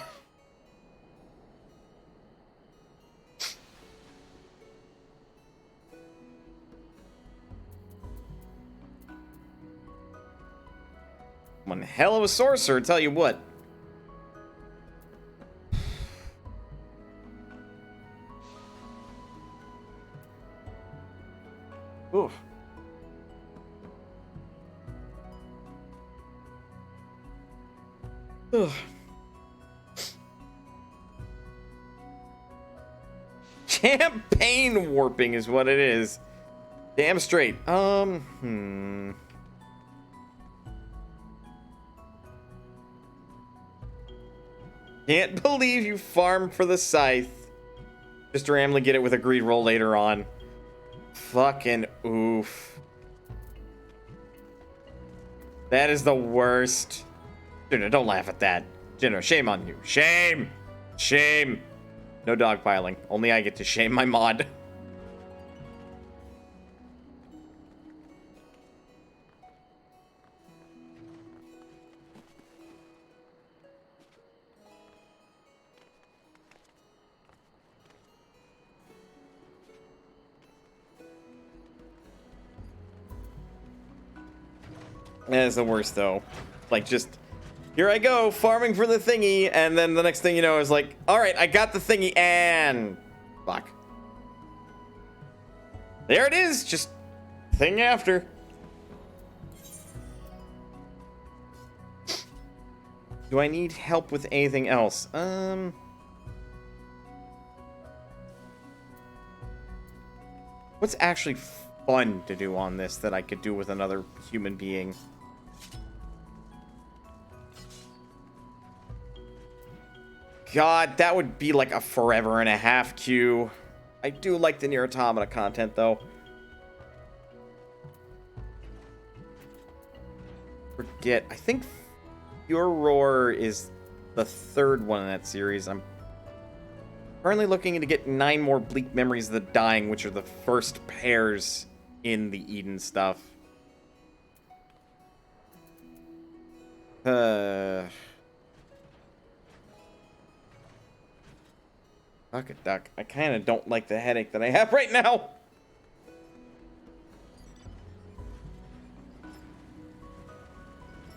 One hell of a sorcerer, tell you what. Oof. Ugh. Campaign warping is what it is. Damn straight. Can't believe you farmed for the scythe. Just to randomly get it with a greed roll later on. Fucking oof. That is the worst. Jenna, don't laugh at that. Jenna, shame on you. Shame! Shame! No dogpiling. Only I get to shame my mod. That is the worst, though. Like, just, here I go, farming for the thingy, and then the next thing you know is like, alright, I got the thingy, and... fuck. There it is, just thing after. Do I need help with anything else? What's actually fun to do on this that I could do with another human being? God, that would be like a forever and a half queue. I do like the Nier Automata content, though. forget. I think Your Roar is the third one in that series. I'm currently looking to get 9 more Bleak Memories of the Dying, which are the first pairs in the Eden stuff. Fuck it, Duck. I kind of don't like the headache that I have right now.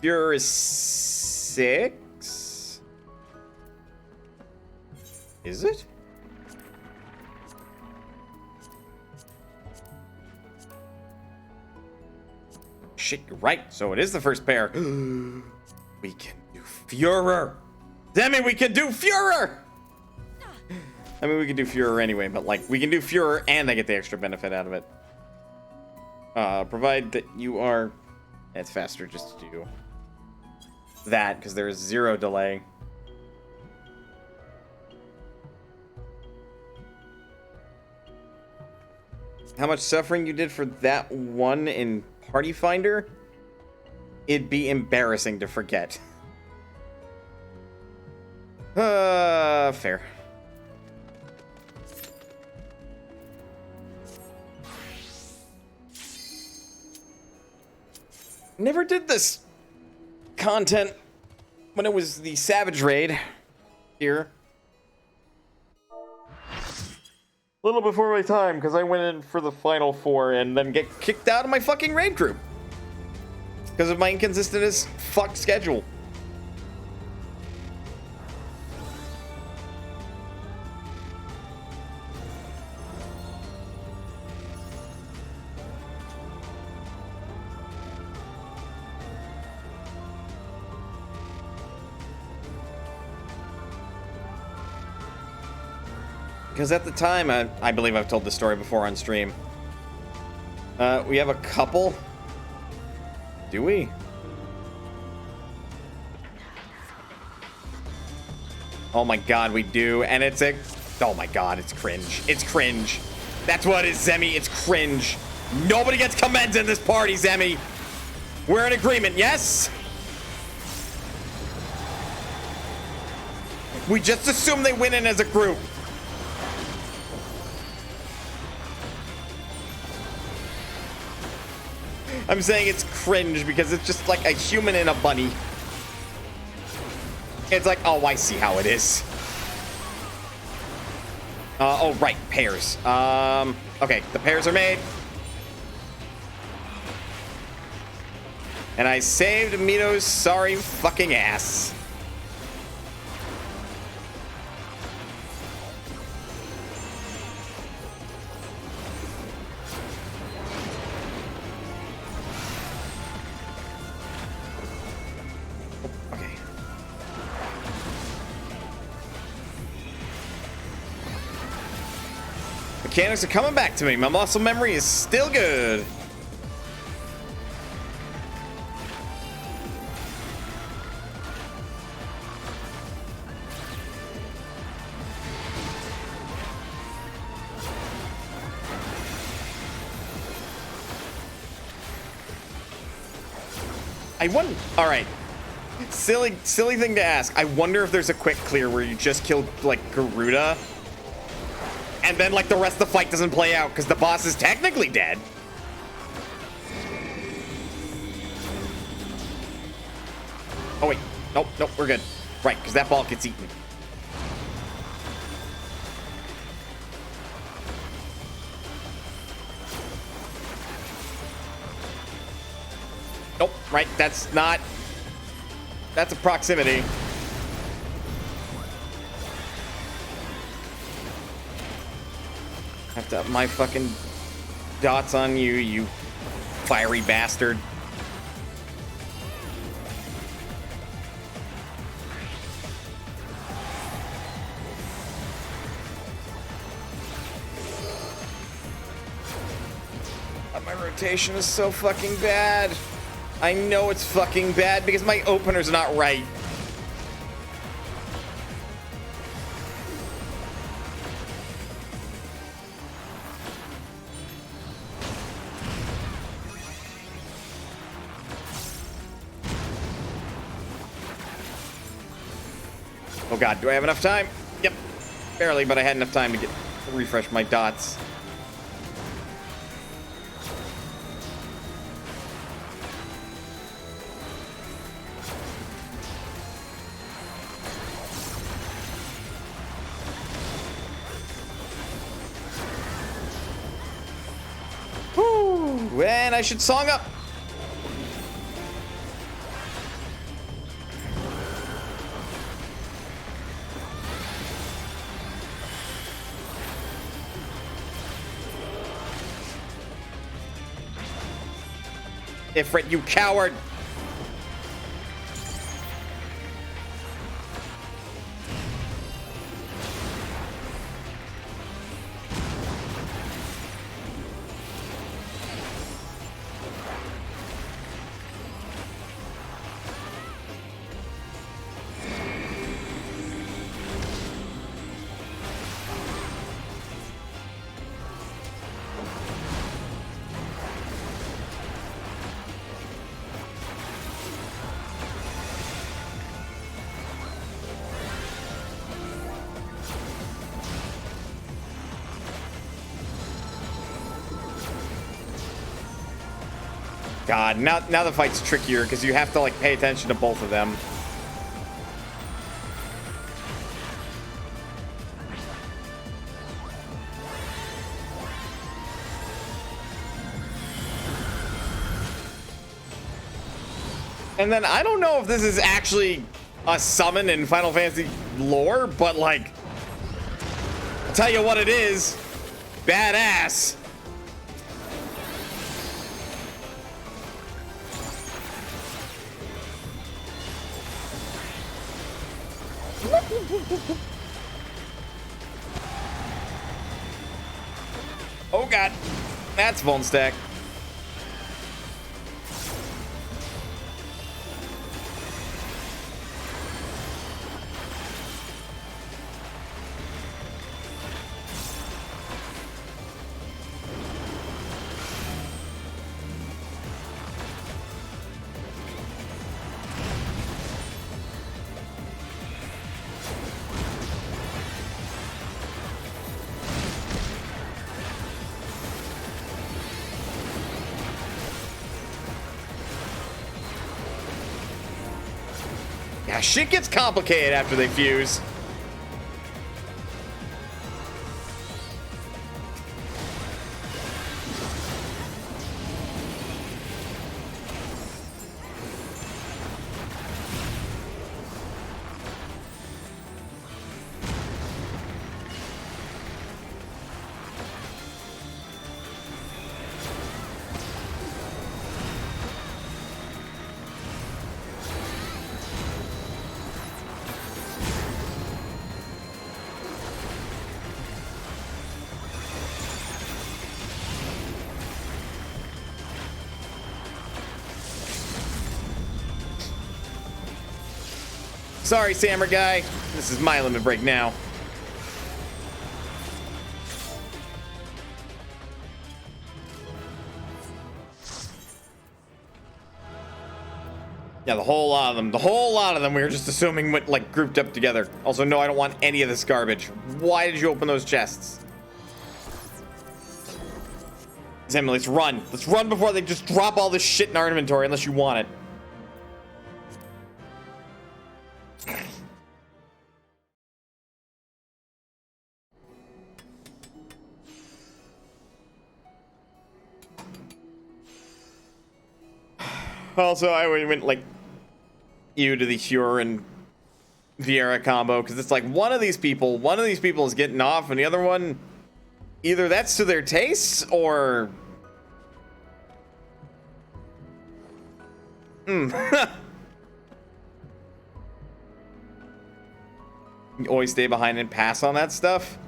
Fuhrer is 6? Is it? Shit, you're right. So it is the first pair. We can do Fuhrer. Damn it, we can do Fuhrer! I mean, we can do Fuhrer anyway, but, like, we can do Fuhrer and I get the extra benefit out of it. Provide that you are... It's faster just to do that, because there is 0 delay. How much suffering you did for that one in Party Finder? It'd be embarrassing to forget. Fair. Never did this content when it was the Savage Raid here. A little before my time, because I went in for the final 4 and then get kicked out of my fucking raid group. Because of my inconsistent as fuck schedule. Because at the time, I believe I've told this story before on stream. We have a couple. Do we? Oh my god, we do. And it's a... Oh my god, it's cringe. It's cringe. That's what it is, Zemi. It's cringe. Nobody gets comments in this party, Zemi. We're in agreement, yes? We just assume they win in as a group. I'm saying it's cringe because it's just like a human and a bunny. It's like, oh, I see how it is. Oh, right, pairs. Okay, the pairs are made. And I saved Mito's sorry fucking ass. Mechanics are coming back to me. My muscle memory is still good. I wonder. All right. Silly thing to ask. I wonder if there's a quick clear where you just kill like Garuda. And then, like, the rest of the fight doesn't play out because the boss is technically dead. Oh, wait. Nope, we're good. Right, because that ball gets eaten. Nope, right, that's not... That's a proximity. Have to up my fucking dots on you, you fiery bastard. My rotation is so fucking bad. I know it's fucking bad because my opener's not right. god, do I have enough time? Yep, barely, but I had enough time to refresh my dots. Whew, and I should song up. Ifrit, you coward! God, now the fight's trickier because you have to like pay attention to both of them. And then I don't know if this is actually a summon in Final Fantasy lore, but like, I'll tell you what it is. Badass. Oh god, that's Bone Stack. Yeah, shit gets complicated after they fuse. Sorry, Samurai guy. This is my limit break now. Yeah, the whole lot of them. The whole lot of them we were just assuming went like grouped up together. Also, no, I don't want any of this garbage. Why did you open those chests? Sam, let's run. Let's run before they just drop all this shit in our inventory unless you want it. Also, I went like you to the Hure and Vieira combo because it's like one of these people is getting off, and the other one, either that's to their tastes or. You always stay behind and pass on that stuff.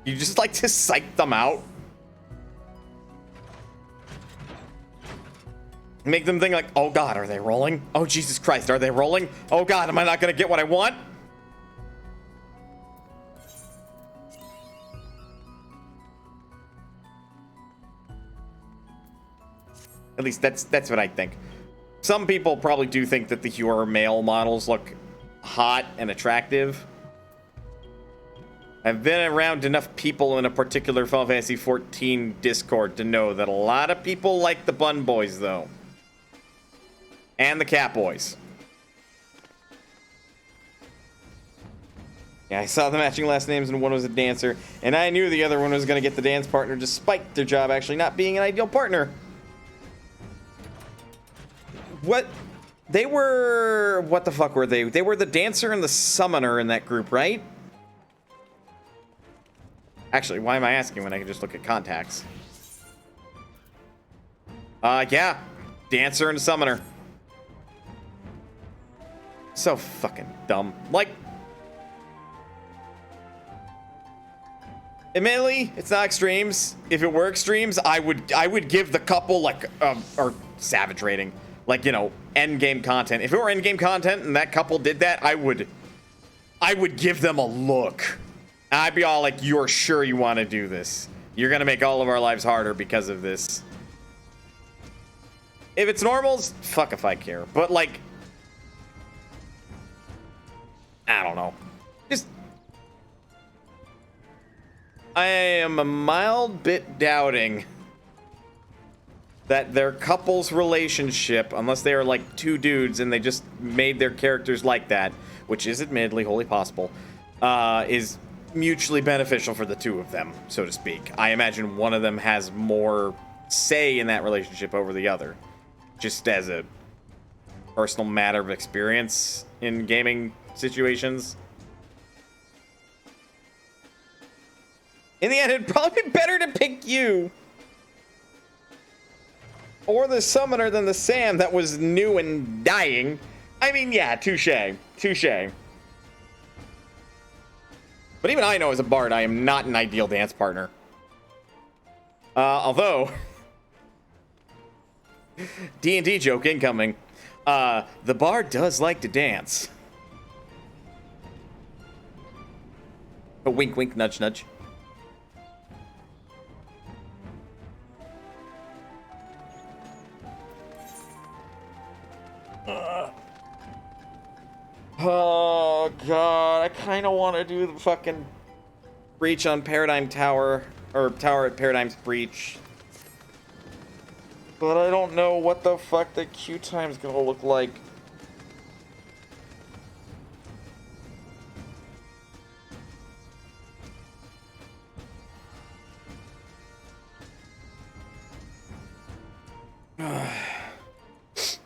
You just like to psych them out. Make them think like, oh god, are they rolling? Oh Jesus Christ, are they rolling? Oh god, am I not gonna get what I want? At least that's what I think. Some people probably do think that the Hure male models look hot and attractive. I've been around enough people in a particular Final Fantasy 14 Discord to know that a lot of people like the bun boys, though. And the cat boys. Yeah, I saw the matching last names and one was a dancer, and I knew the other one was going to get the dance partner despite their job actually not being an ideal partner. What? They were... What the fuck were they? They were the dancer and the summoner in that group, right? Actually, why am I asking when I can just look at contacts? Yeah. Dancer and summoner. So fucking dumb. Like... Admittedly, it's not extremes. If it were extremes, I would give the couple like or savage rating, like, you know, end game content. If it were end game content and that couple did that, I would give them a look. I'd be all like, "You're sure you want to do this? You're gonna make all of our lives harder because of this." If it's normals, fuck if I care. But like, I don't know. Just. I am a mild bit doubting that their couple's relationship, unless they are like two dudes and they just made their characters like that, which is admittedly wholly possible, is mutually beneficial for the two of them, so to speak. I imagine one of them has more say in that relationship over the other, just as a personal matter of experience in gaming situations. In the end, it'd probably be better to pick you or the summoner than the Sam that was new and dying. I mean, yeah, touche. Touche. But even I know as a bard, I am not an ideal dance partner. Although... D&D joke incoming. The bard does like to dance. A wink, wink, nudge, nudge. Oh god, I kind of want to do the fucking breach on Paradigm Tower, or Tower at Paradigm's Breach. But I don't know what the fuck the queue time's gonna look like.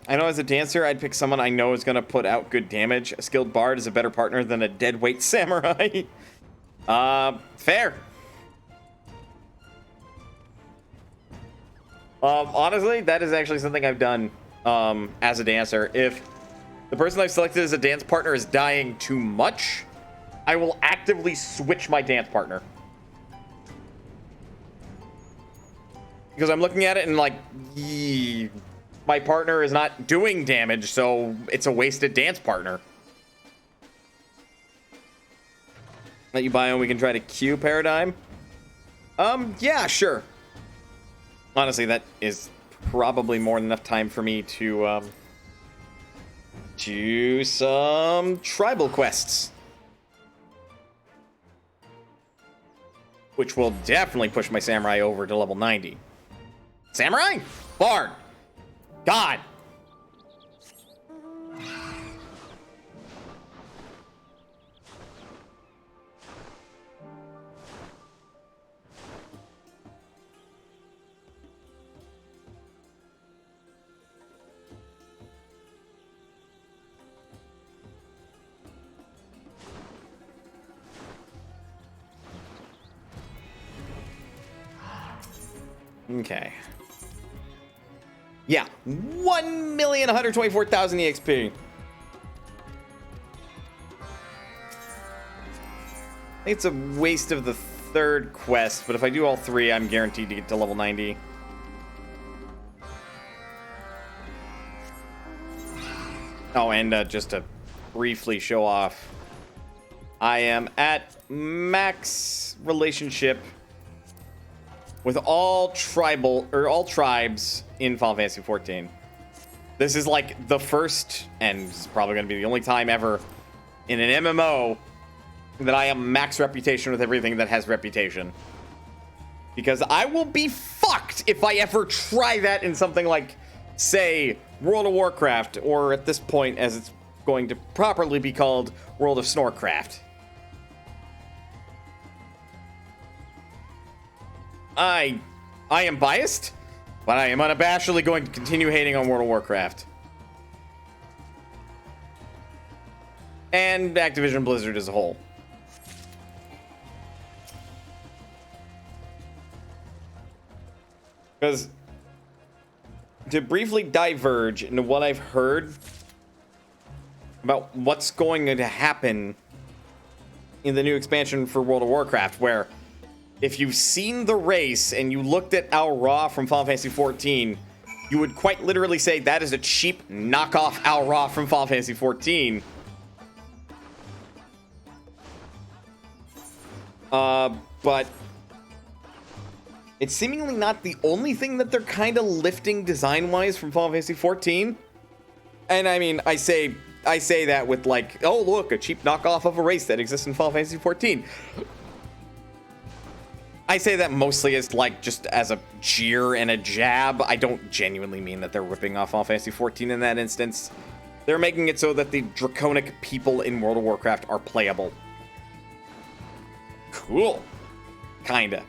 I know as a dancer, I'd pick someone I know is going to put out good damage. A skilled bard is a better partner than a deadweight samurai. Fair. Honestly, that is actually something I've done as a dancer. If the person I've selected as a dance partner is dying too much, I will actively switch my dance partner. Because I'm looking at it and like, my partner is not doing damage, so it's a wasted dance partner. Let you buy and we can try to queue Paradigm. Yeah, sure. Honestly, that is probably more than enough time for me to do some tribal quests. Which will definitely push my samurai over to level 90. Samurai? Bard! God! Okay. Yeah, 1,124,000 EXP. I think it's a waste of the third quest, but if I do all three, I'm guaranteed to get to level 90. Oh, and just to briefly show off, I am at max relationship with all tribes in Final Fantasy 14. This is like the first, and this is probably going to be the only time ever in an MMO that I am max reputation with everything that has reputation. Because I will be fucked if I ever try that in something like, say, World of Warcraft, or at this point, as it's going to properly be called, World of Snorcraft. I am biased, but I am unabashedly going to continue hating on World of Warcraft. And Activision Blizzard as a whole. Because to briefly diverge into what I've heard about what's going to happen in the new expansion for World of Warcraft, where if you've seen the race and you looked at Al Ra from Final Fantasy XIV, you would quite literally say that is a cheap knockoff Al Ra from Final Fantasy XIV. But it's seemingly not the only thing that they're kind of lifting design-wise from Final Fantasy XIV. And I mean, I say that with like, oh look, a cheap knockoff of a race that exists in Final Fantasy XIV. I say that mostly as like just as a jeer and a jab. I don't genuinely mean that they're ripping off Final Fantasy XIV in that instance. They're making it so that the draconic people in World of Warcraft are playable. Cool. Kinda.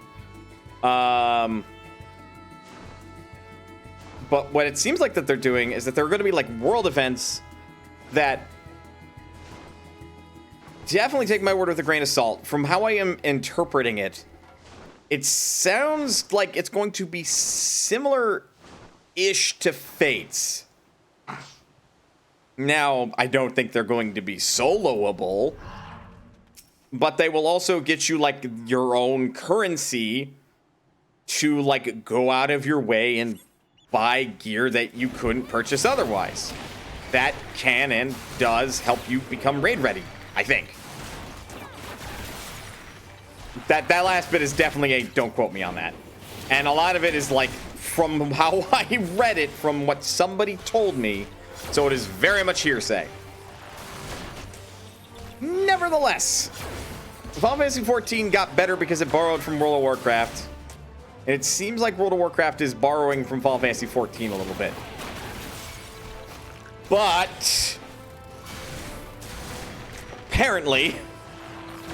But what it seems like that they're doing is that there are going to be like world events that, definitely take my word with a grain of salt. From how I am interpreting it, it sounds like it's going to be similar-ish to Fates. Now, I don't think they're going to be soloable, but they will also get you like your own currency to like go out of your way and buy gear that you couldn't purchase otherwise. That can and does help you become raid ready, I think. That last bit is definitely a don't quote me on that. And a lot of it is like from how I read it, from what somebody told me, so it is very much hearsay. Nevertheless, Final Fantasy XIV got better because it borrowed from World of Warcraft. And it seems like World of Warcraft is borrowing from Final Fantasy XIV a little bit. But apparently,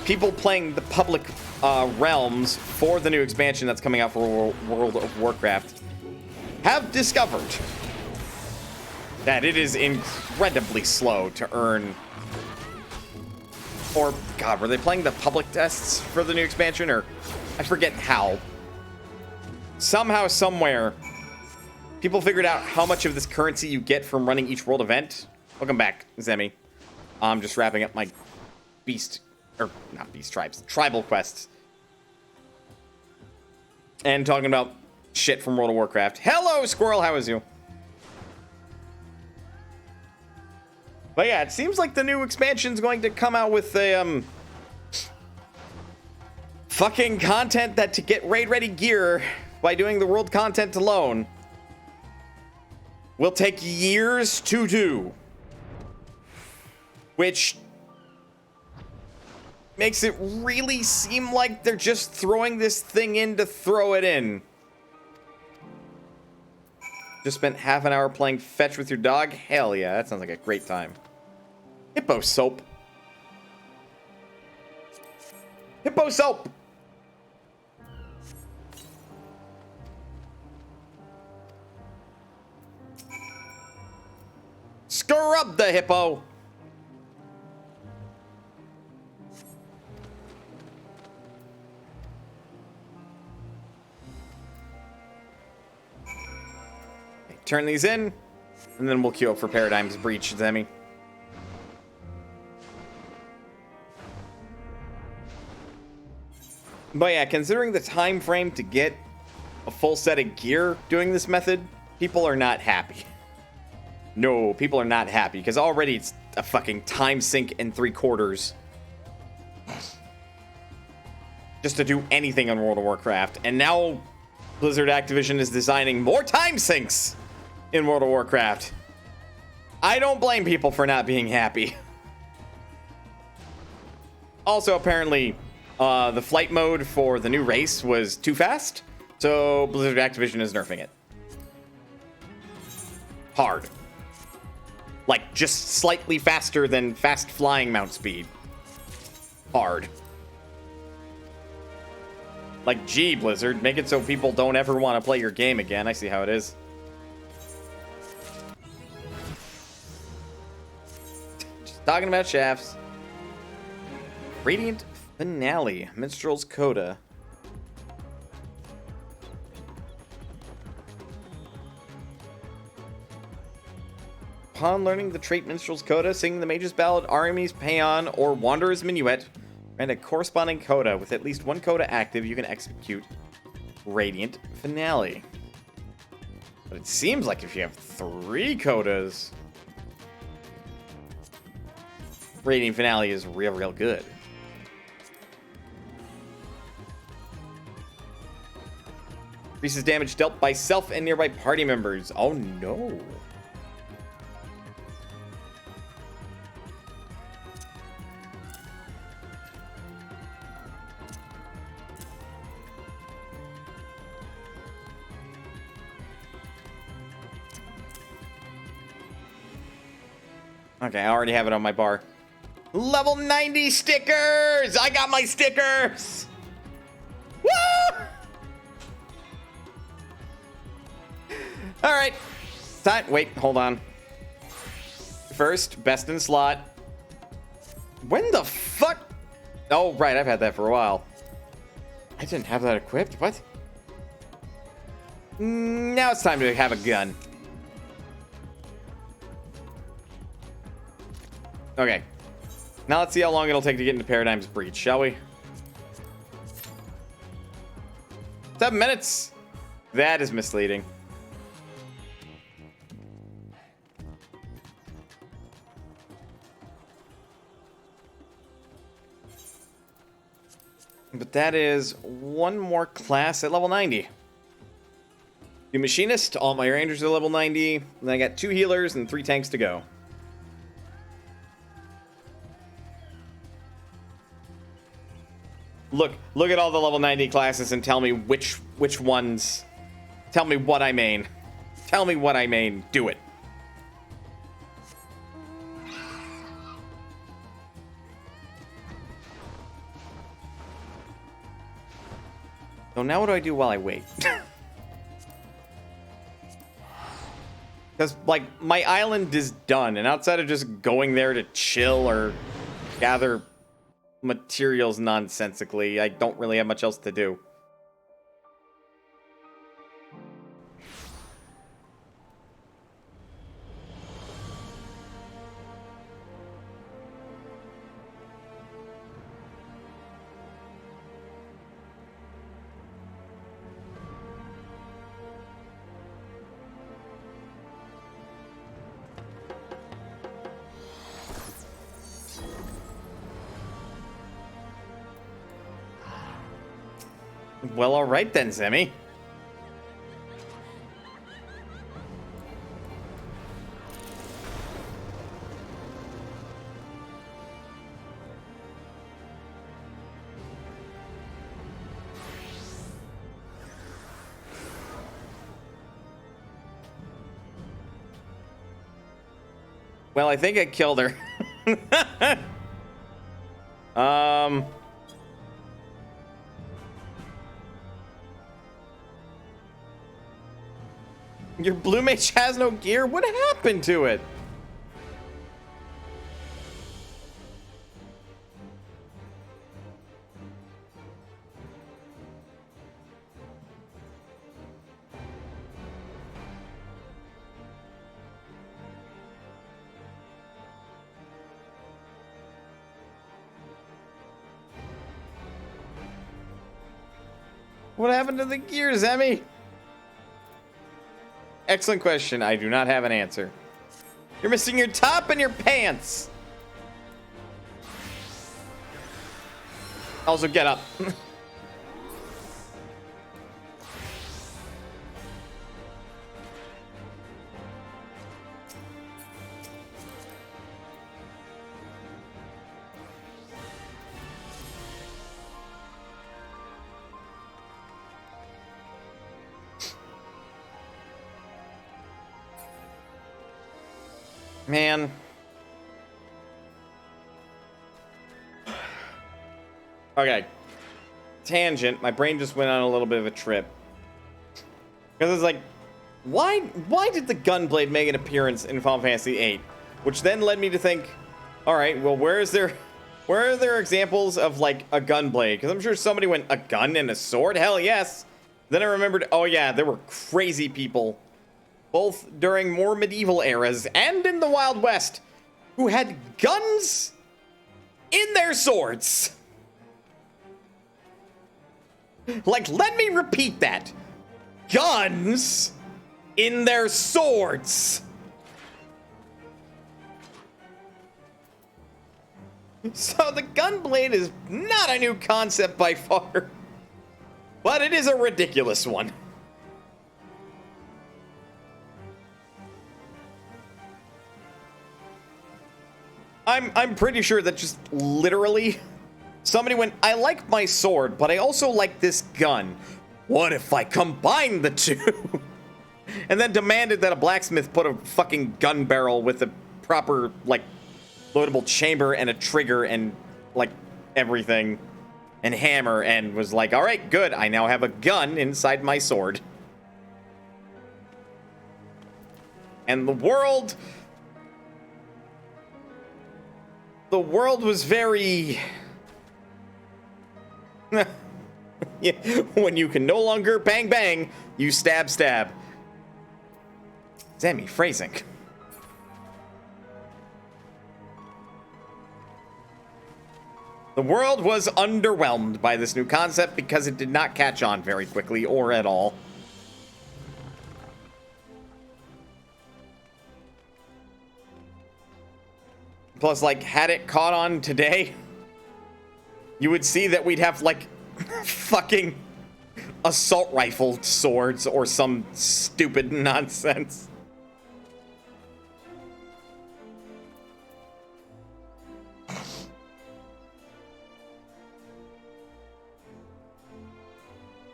people playing the public realms for the new expansion that's coming out for World of Warcraft have discovered that it is incredibly slow to earn. Or, God, were they playing the public tests for the new expansion? Or, I forget how. Somehow, somewhere, people figured out how much of this currency you get from running each world event. Welcome back, Zemi. I'm just wrapping up my beast, or not beast tribes, tribal quests. And talking about shit from World of Warcraft. Hello, Squirrel, how is you? But yeah, it seems like the new expansion's going to come out with a, fucking content that to get raid-ready gear by doing the world content alone will take years to do. Which makes it really seem like they're just throwing this thing in to throw it in. Just spent half an hour playing fetch with your dog? Hell yeah, that sounds like a great time. Hippo soap. Hippo soap! Scrub the hippo! Turn these in, and then we'll queue up for Paradigm's Breach, Zemi. But yeah, considering the time frame to get a full set of gear doing this method, people are not happy. No, people are not happy, because already it's a fucking time sink in 3/4 just to do anything on World of Warcraft. And now Blizzard Activision is designing more time sinks in World of Warcraft. I don't blame people for not being happy. Also, apparently, the flight mode for the new race was too fast, so Blizzard Activision is nerfing it. Hard. Like, just slightly faster than fast flying mount speed. Hard. Like, gee, Blizzard, make it so people don't ever want to play your game again. I see how it is. Just talking about shafts. Radiant Finale. Minstrel's Coda. Upon learning the trait Minstrel's Coda, sing the Mage's Ballad, Army's Paean, or Wanderer's Minuet, and a corresponding coda. With at least one coda active, you can execute Radiant Finale. But it seems like if you have 3 codas, Radiant Finale is real good. Increases damage dealt by self and nearby party members. Oh no. Okay, I already have it on my bar. Level 90 stickers! I got my stickers! Woo! Alright. Wait, hold on. First, best in slot. When the fuck? Oh, right, I've had that for a while. I didn't have that equipped? What? Now it's time to have a gun. Okay. Now let's see how long it'll take to get into Paradigm's Breach, shall we? 7 minutes! That is misleading. But that is one more class at level 90. The Machinist, all my Rangers are level 90, and then I got 2 healers and 3 tanks to go. Look at all the level 90 classes and tell me which ones. Tell me what I main. Tell me what I main. Do it. So now what do I do while I wait? Because, like, my island is done, and outside of just going there to chill or gather materials nonsensically, I don't really have much else to do. Well, alright then, Zemi. Well, I think I killed her. Your blue mage has no gear? What happened to it? What happened to the gears, Emmy? Excellent question. I do not have an answer. You're missing your top and your pants. Also, get up. Man. Okay. Tangent. My brain just went on a little bit of a trip. Because it's like, why did the Gunblade make an appearance in Final Fantasy VIII? Which then led me to think, all right, well, where are there examples of, like, a Gunblade? Because I'm sure somebody went, a gun and a sword? Hell yes. Then I remembered, oh yeah, there were crazy people, both during more medieval eras and in the Wild West, who had guns in their swords. Like, let me repeat that. Guns in their swords. So the Gunblade is not a new concept by far, but it is a ridiculous one. I'm pretty sure that just literally somebody went, I like my sword, but I also like this gun. What if I combine the two? And then demanded that a blacksmith put a fucking gun barrel with a proper, like, loadable chamber and a trigger and, like, everything. And hammer, and was like, alright, good, I now have a gun inside my sword. And the world was very... Yeah, when you can no longer bang bang, you stab stab. Damn me, phrasing. The world was underwhelmed by this new concept because it did not catch on very quickly or at all. Plus, like, had it caught on today, you would see that we'd have, like, fucking assault rifle swords or some stupid nonsense.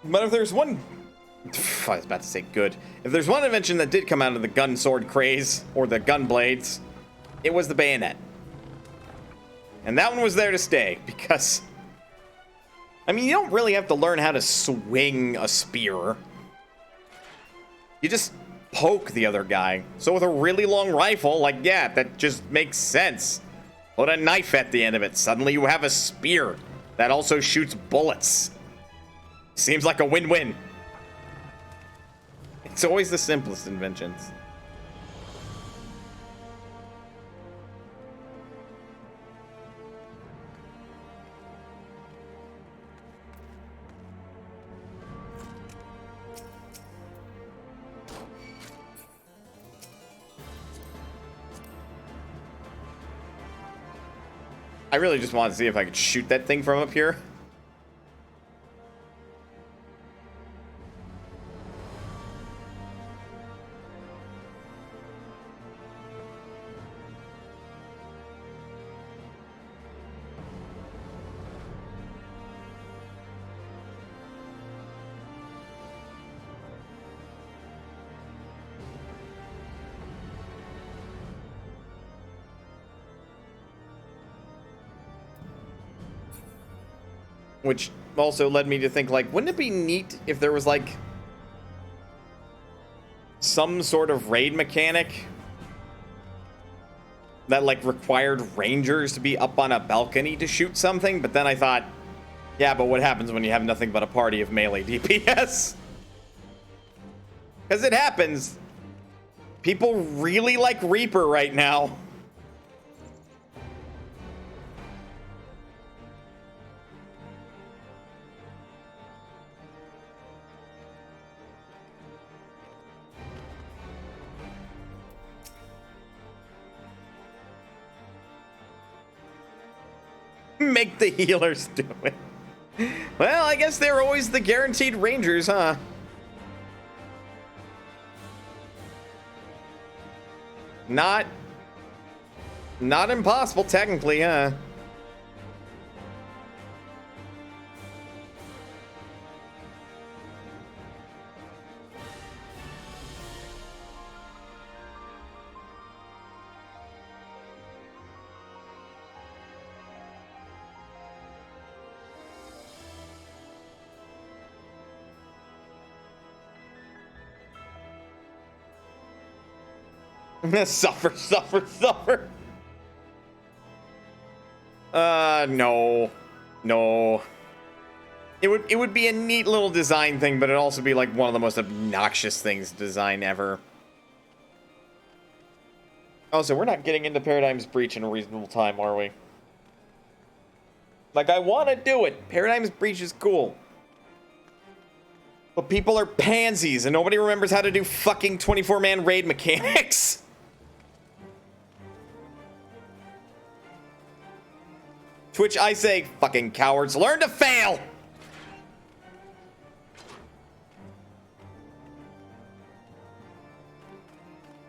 But if there's one... I was about to say good. If there's one invention that did come out of the gun sword craze, or the gun blades, it was the bayonet. And that one was there to stay, because... I mean, you don't really have to learn how to swing a spear. You just poke the other guy. So with a really long rifle, like, yeah, that just makes sense. Put a knife at the end of it. Suddenly you have a spear that also shoots bullets. Seems like a win-win. It's always the simplest inventions. I really just wanted to see if I could shoot that thing from up here. Which also led me to think, like, wouldn't it be neat if there was, like, some sort of raid mechanic that, like, required rangers to be up on a balcony to shoot something? But then I thought, yeah, but what happens when you have nothing but a party of melee DPS? Because it happens. People really like Reaper right now. Make the healers do it. Well, I guess they're always the guaranteed rangers, huh? Not impossible, technically, huh? Suffer, suffer, suffer. No. No. It would be a neat little design thing, but it'd also be like one of the most obnoxious things to design ever. Also, we're not getting into Paradigm's Breach in a reasonable time, are we? Like, I want to do it. Paradigm's Breach is cool. But people are pansies, and nobody remembers how to do fucking 24-man raid mechanics. To which I say, fucking cowards, learn to fail!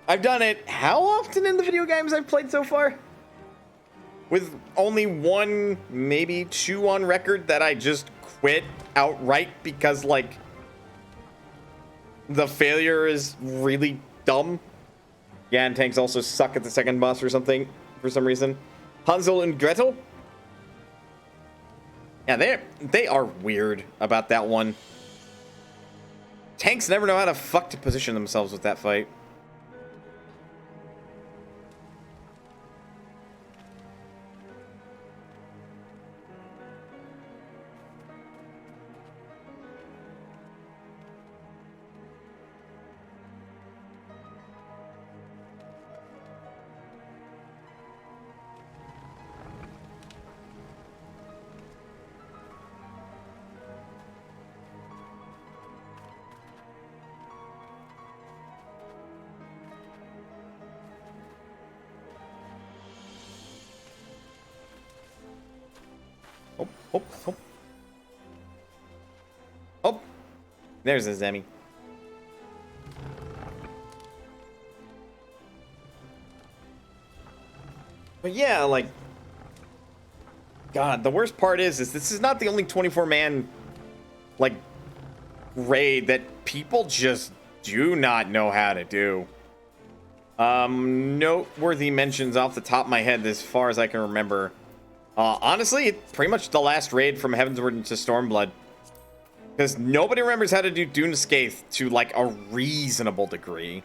I've done it how often in the video games I've played so far? With only one, maybe two on record that I just quit outright because, like, the failure is really dumb. Yeah, and tanks also suck at the second boss or something, for some reason. Hansel and Gretel? Yeah, they are weird about that one. Tanks never know how to fuck to position themselves with that fight. Oh, oh. Oh, there's a Zemi. But yeah, like, God, the worst part is this is not the only 24-man, like, raid that people just do not know how to do. Noteworthy mentions off the top of my head as far as I can remember. Honestly, it's pretty much the last raid from Heavensward into Stormblood. Because nobody remembers how to do Dune Scathe to, like, a reasonable degree.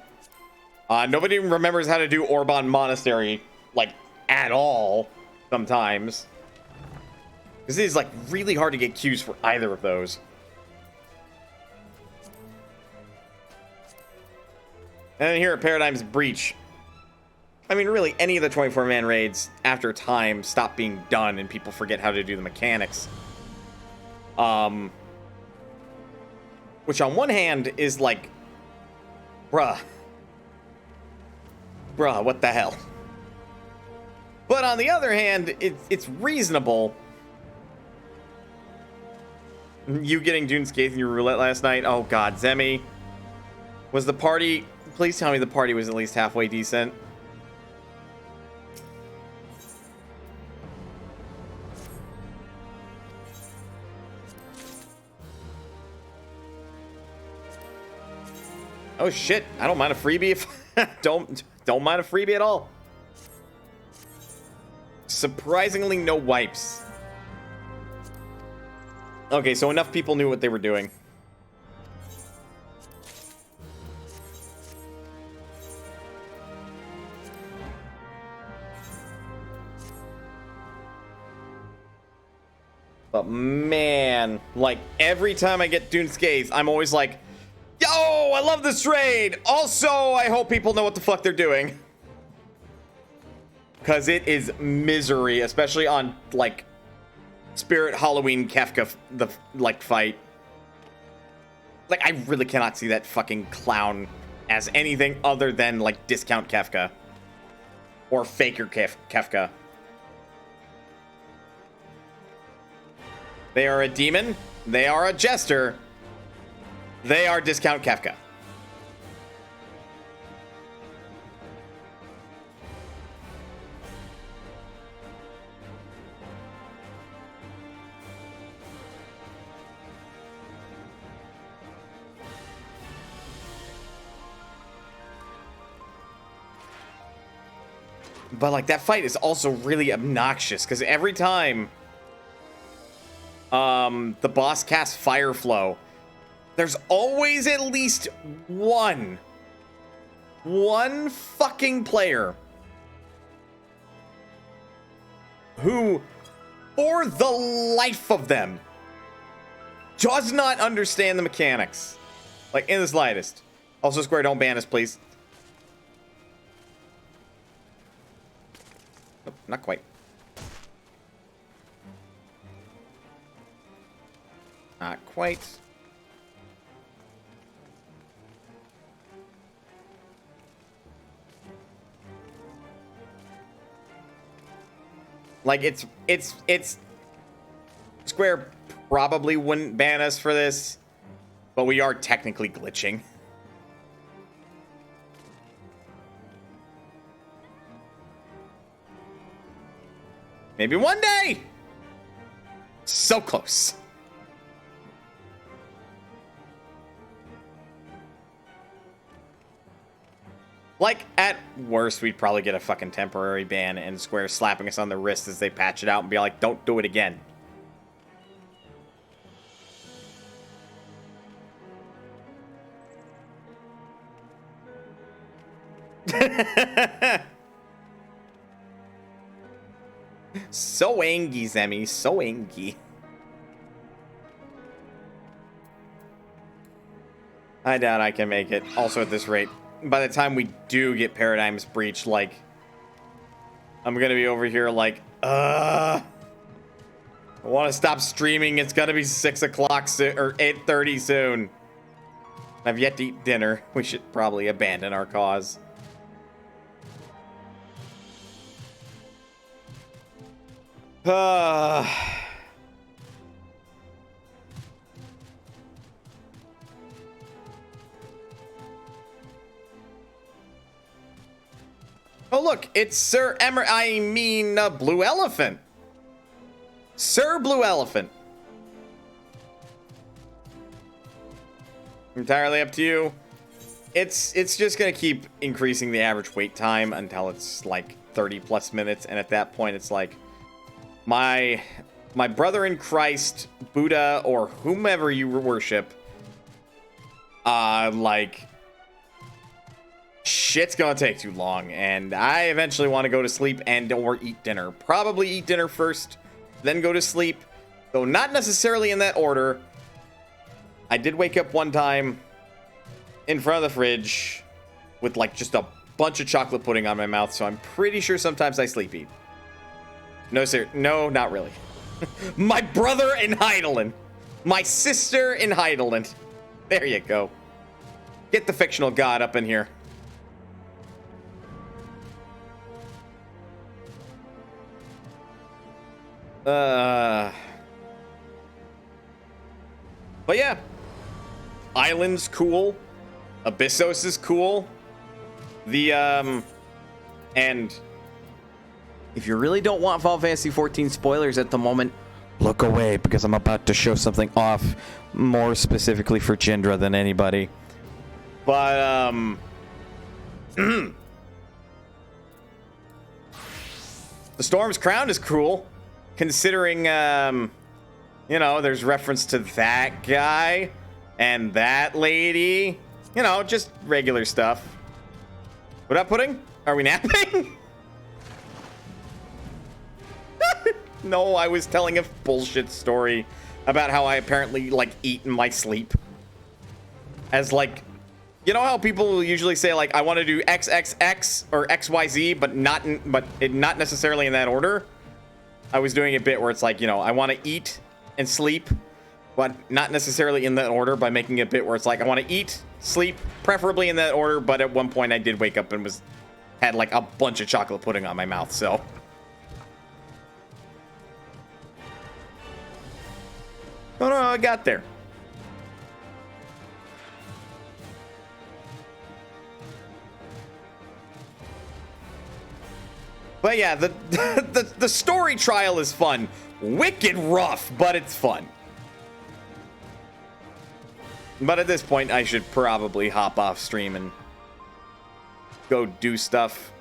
Nobody remembers how to do Orban Monastery, like, at all, sometimes. Because it is, like, really hard to get queues for either of those. And then here at Paradigm's Breach. I mean, really, any of the 24-man raids, after time, stop being done and people forget how to do the mechanics. Which on one hand is like, bruh, what the hell? But on the other hand, it's reasonable. You getting Dune Scathe in your roulette last night? Oh god, Zemi. Was the party... Please tell me the party was at least halfway decent. Oh shit, I don't mind a freebie if don't mind a freebie at all. Surprisingly no wipes. Okay, so enough people knew what they were doing. But man, like every time I get Dune Scathe, I'm always like, yo, I love this raid. Also, I hope people know what the fuck they're doing. Because it is misery, especially on, like, Spirit Halloween Kefka, the, like, fight. Like, I really cannot see that fucking clown as anything other than, like, discount Kefka. Or faker Kefka. They are a demon. They are a jester. They are discount Kefka. But, like, that fight is also really obnoxious, because every time the boss casts Fire Flow, there's always at least one one fucking player who, for the life of them, does not understand the mechanics. Like, in the slightest. Also, Square, don't ban us, please. Nope, not quite. Not quite. Like, it's Square probably wouldn't ban us for this, but we are technically glitching. Maybe one day. So close. Like, at worst, we'd probably get a fucking temporary ban and Square slapping us on the wrist as they patch it out and be like, don't do it again. So angry, Zemi. So angry. I doubt I can make it. Also, at this rate, by the time we do get Paradigms Breach, like, I'm gonna be over here like, I want to stop streaming. It's gonna be 6 o'clock or 8:30 soon. I've yet to eat dinner. We should probably abandon our cause. Oh, look, it's Sir Blue Elephant. Sir Blue Elephant. Entirely up to you. It's just gonna keep increasing the average wait time until it's like 30 plus minutes, and at that point it's like my brother in Christ, Buddha, or whomever you worship, like, shit's gonna take too long, and I eventually want to go to sleep and or eat dinner. Probably eat dinner first, then go to sleep, though not necessarily in that order. I did wake up one time in front of the fridge with like just a bunch of chocolate pudding on my mouth, so I'm pretty sure sometimes I sleep eat. No, sir. No, not really. My brother in Heidelin. My sister in Heidelin. There you go. Get the fictional god up in here. But yeah. Island's cool. Abyssos is cool. And if you really don't want Final Fantasy 14 spoilers at the moment, look away, because I'm about to show something off more specifically for Jindra than anybody. But, the Storm's Crown is cool, considering, you know, there's reference to that guy and that lady. You know, just regular stuff. What up, Pudding? Are we napping? No, I was telling a bullshit story about how I apparently, like, eat in my sleep. As, like, you know how people usually say, like, I want to do XXX or XYZ, but not necessarily in that order? I was doing a bit where it's like, you know, I want to eat and sleep, but not necessarily in that order, by making a bit where it's like, I want to eat, sleep, preferably in that order, but at one point I did wake up and had, like, a bunch of chocolate pudding on my mouth, so... Oh no, I got there. But yeah, the story trial is fun. Wicked rough, but it's fun. But at this point, I should probably hop off stream and go do stuff.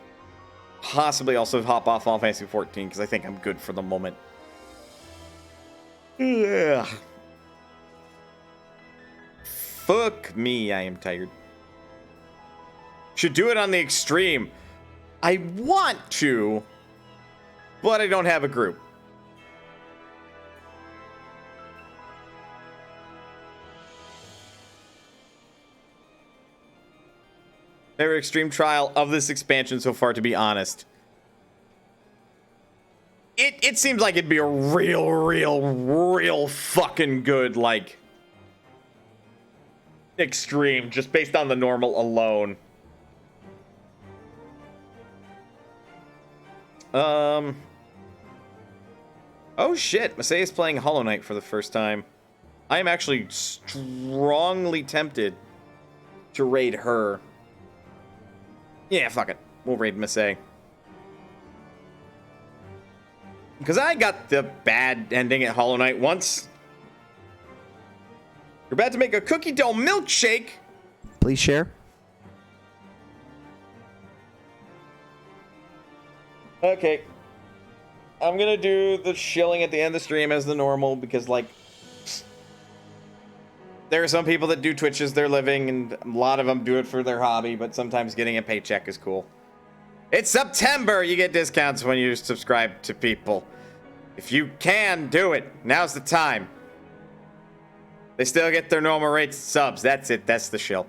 Possibly also hop off Final Fantasy 14, because I think I'm good for the moment. Yeah. Fuck me, I am tired. Should do it on the extreme. I want to, but I don't have a group. Favorite extreme trial of this expansion so far, to be honest. It seems like it'd be a real fucking good, like, extreme, just based on the normal alone. Oh shit, Masay is playing Hollow Knight for the first time. I am actually strongly tempted to raid her. Yeah, fuck it. We'll raid Masay. Because I got the bad ending at Hollow Knight once. You're about to make a cookie dough milkshake. Please share. Okay. I'm going to do the shilling at the end of the stream as the normal because, like, there are some people that do Twitch as their living, and a lot of them do it for their hobby, but sometimes getting a paycheck is cool. It's September! You get discounts when you subscribe to people. If you can, do it. Now's the time. They still get their normal rates subs. That's it. That's the shill.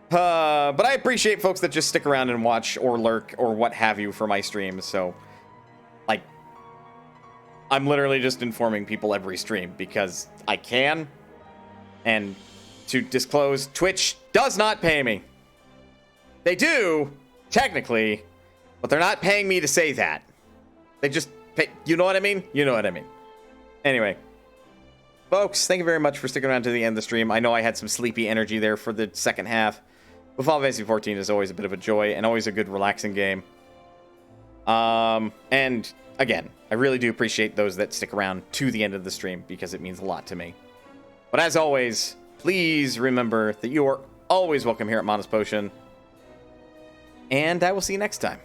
But I appreciate folks that just stick around and watch or lurk or what have you for my streams. So, like, I'm literally just informing people every stream because I can. And to disclose, Twitch does not pay me. They do, technically, but they're not paying me to say that. They just pay, you know what I mean? You know what I mean. Anyway, folks, thank you very much for sticking around to the end of the stream. I know I had some sleepy energy there for the second half. But Final Fantasy 14 is always a bit of a joy and always a good relaxing game. And again, I really do appreciate those that stick around to the end of the stream because it means a lot to me. But as always, please remember that you are always welcome here at Modest Potion. And I will see you next time.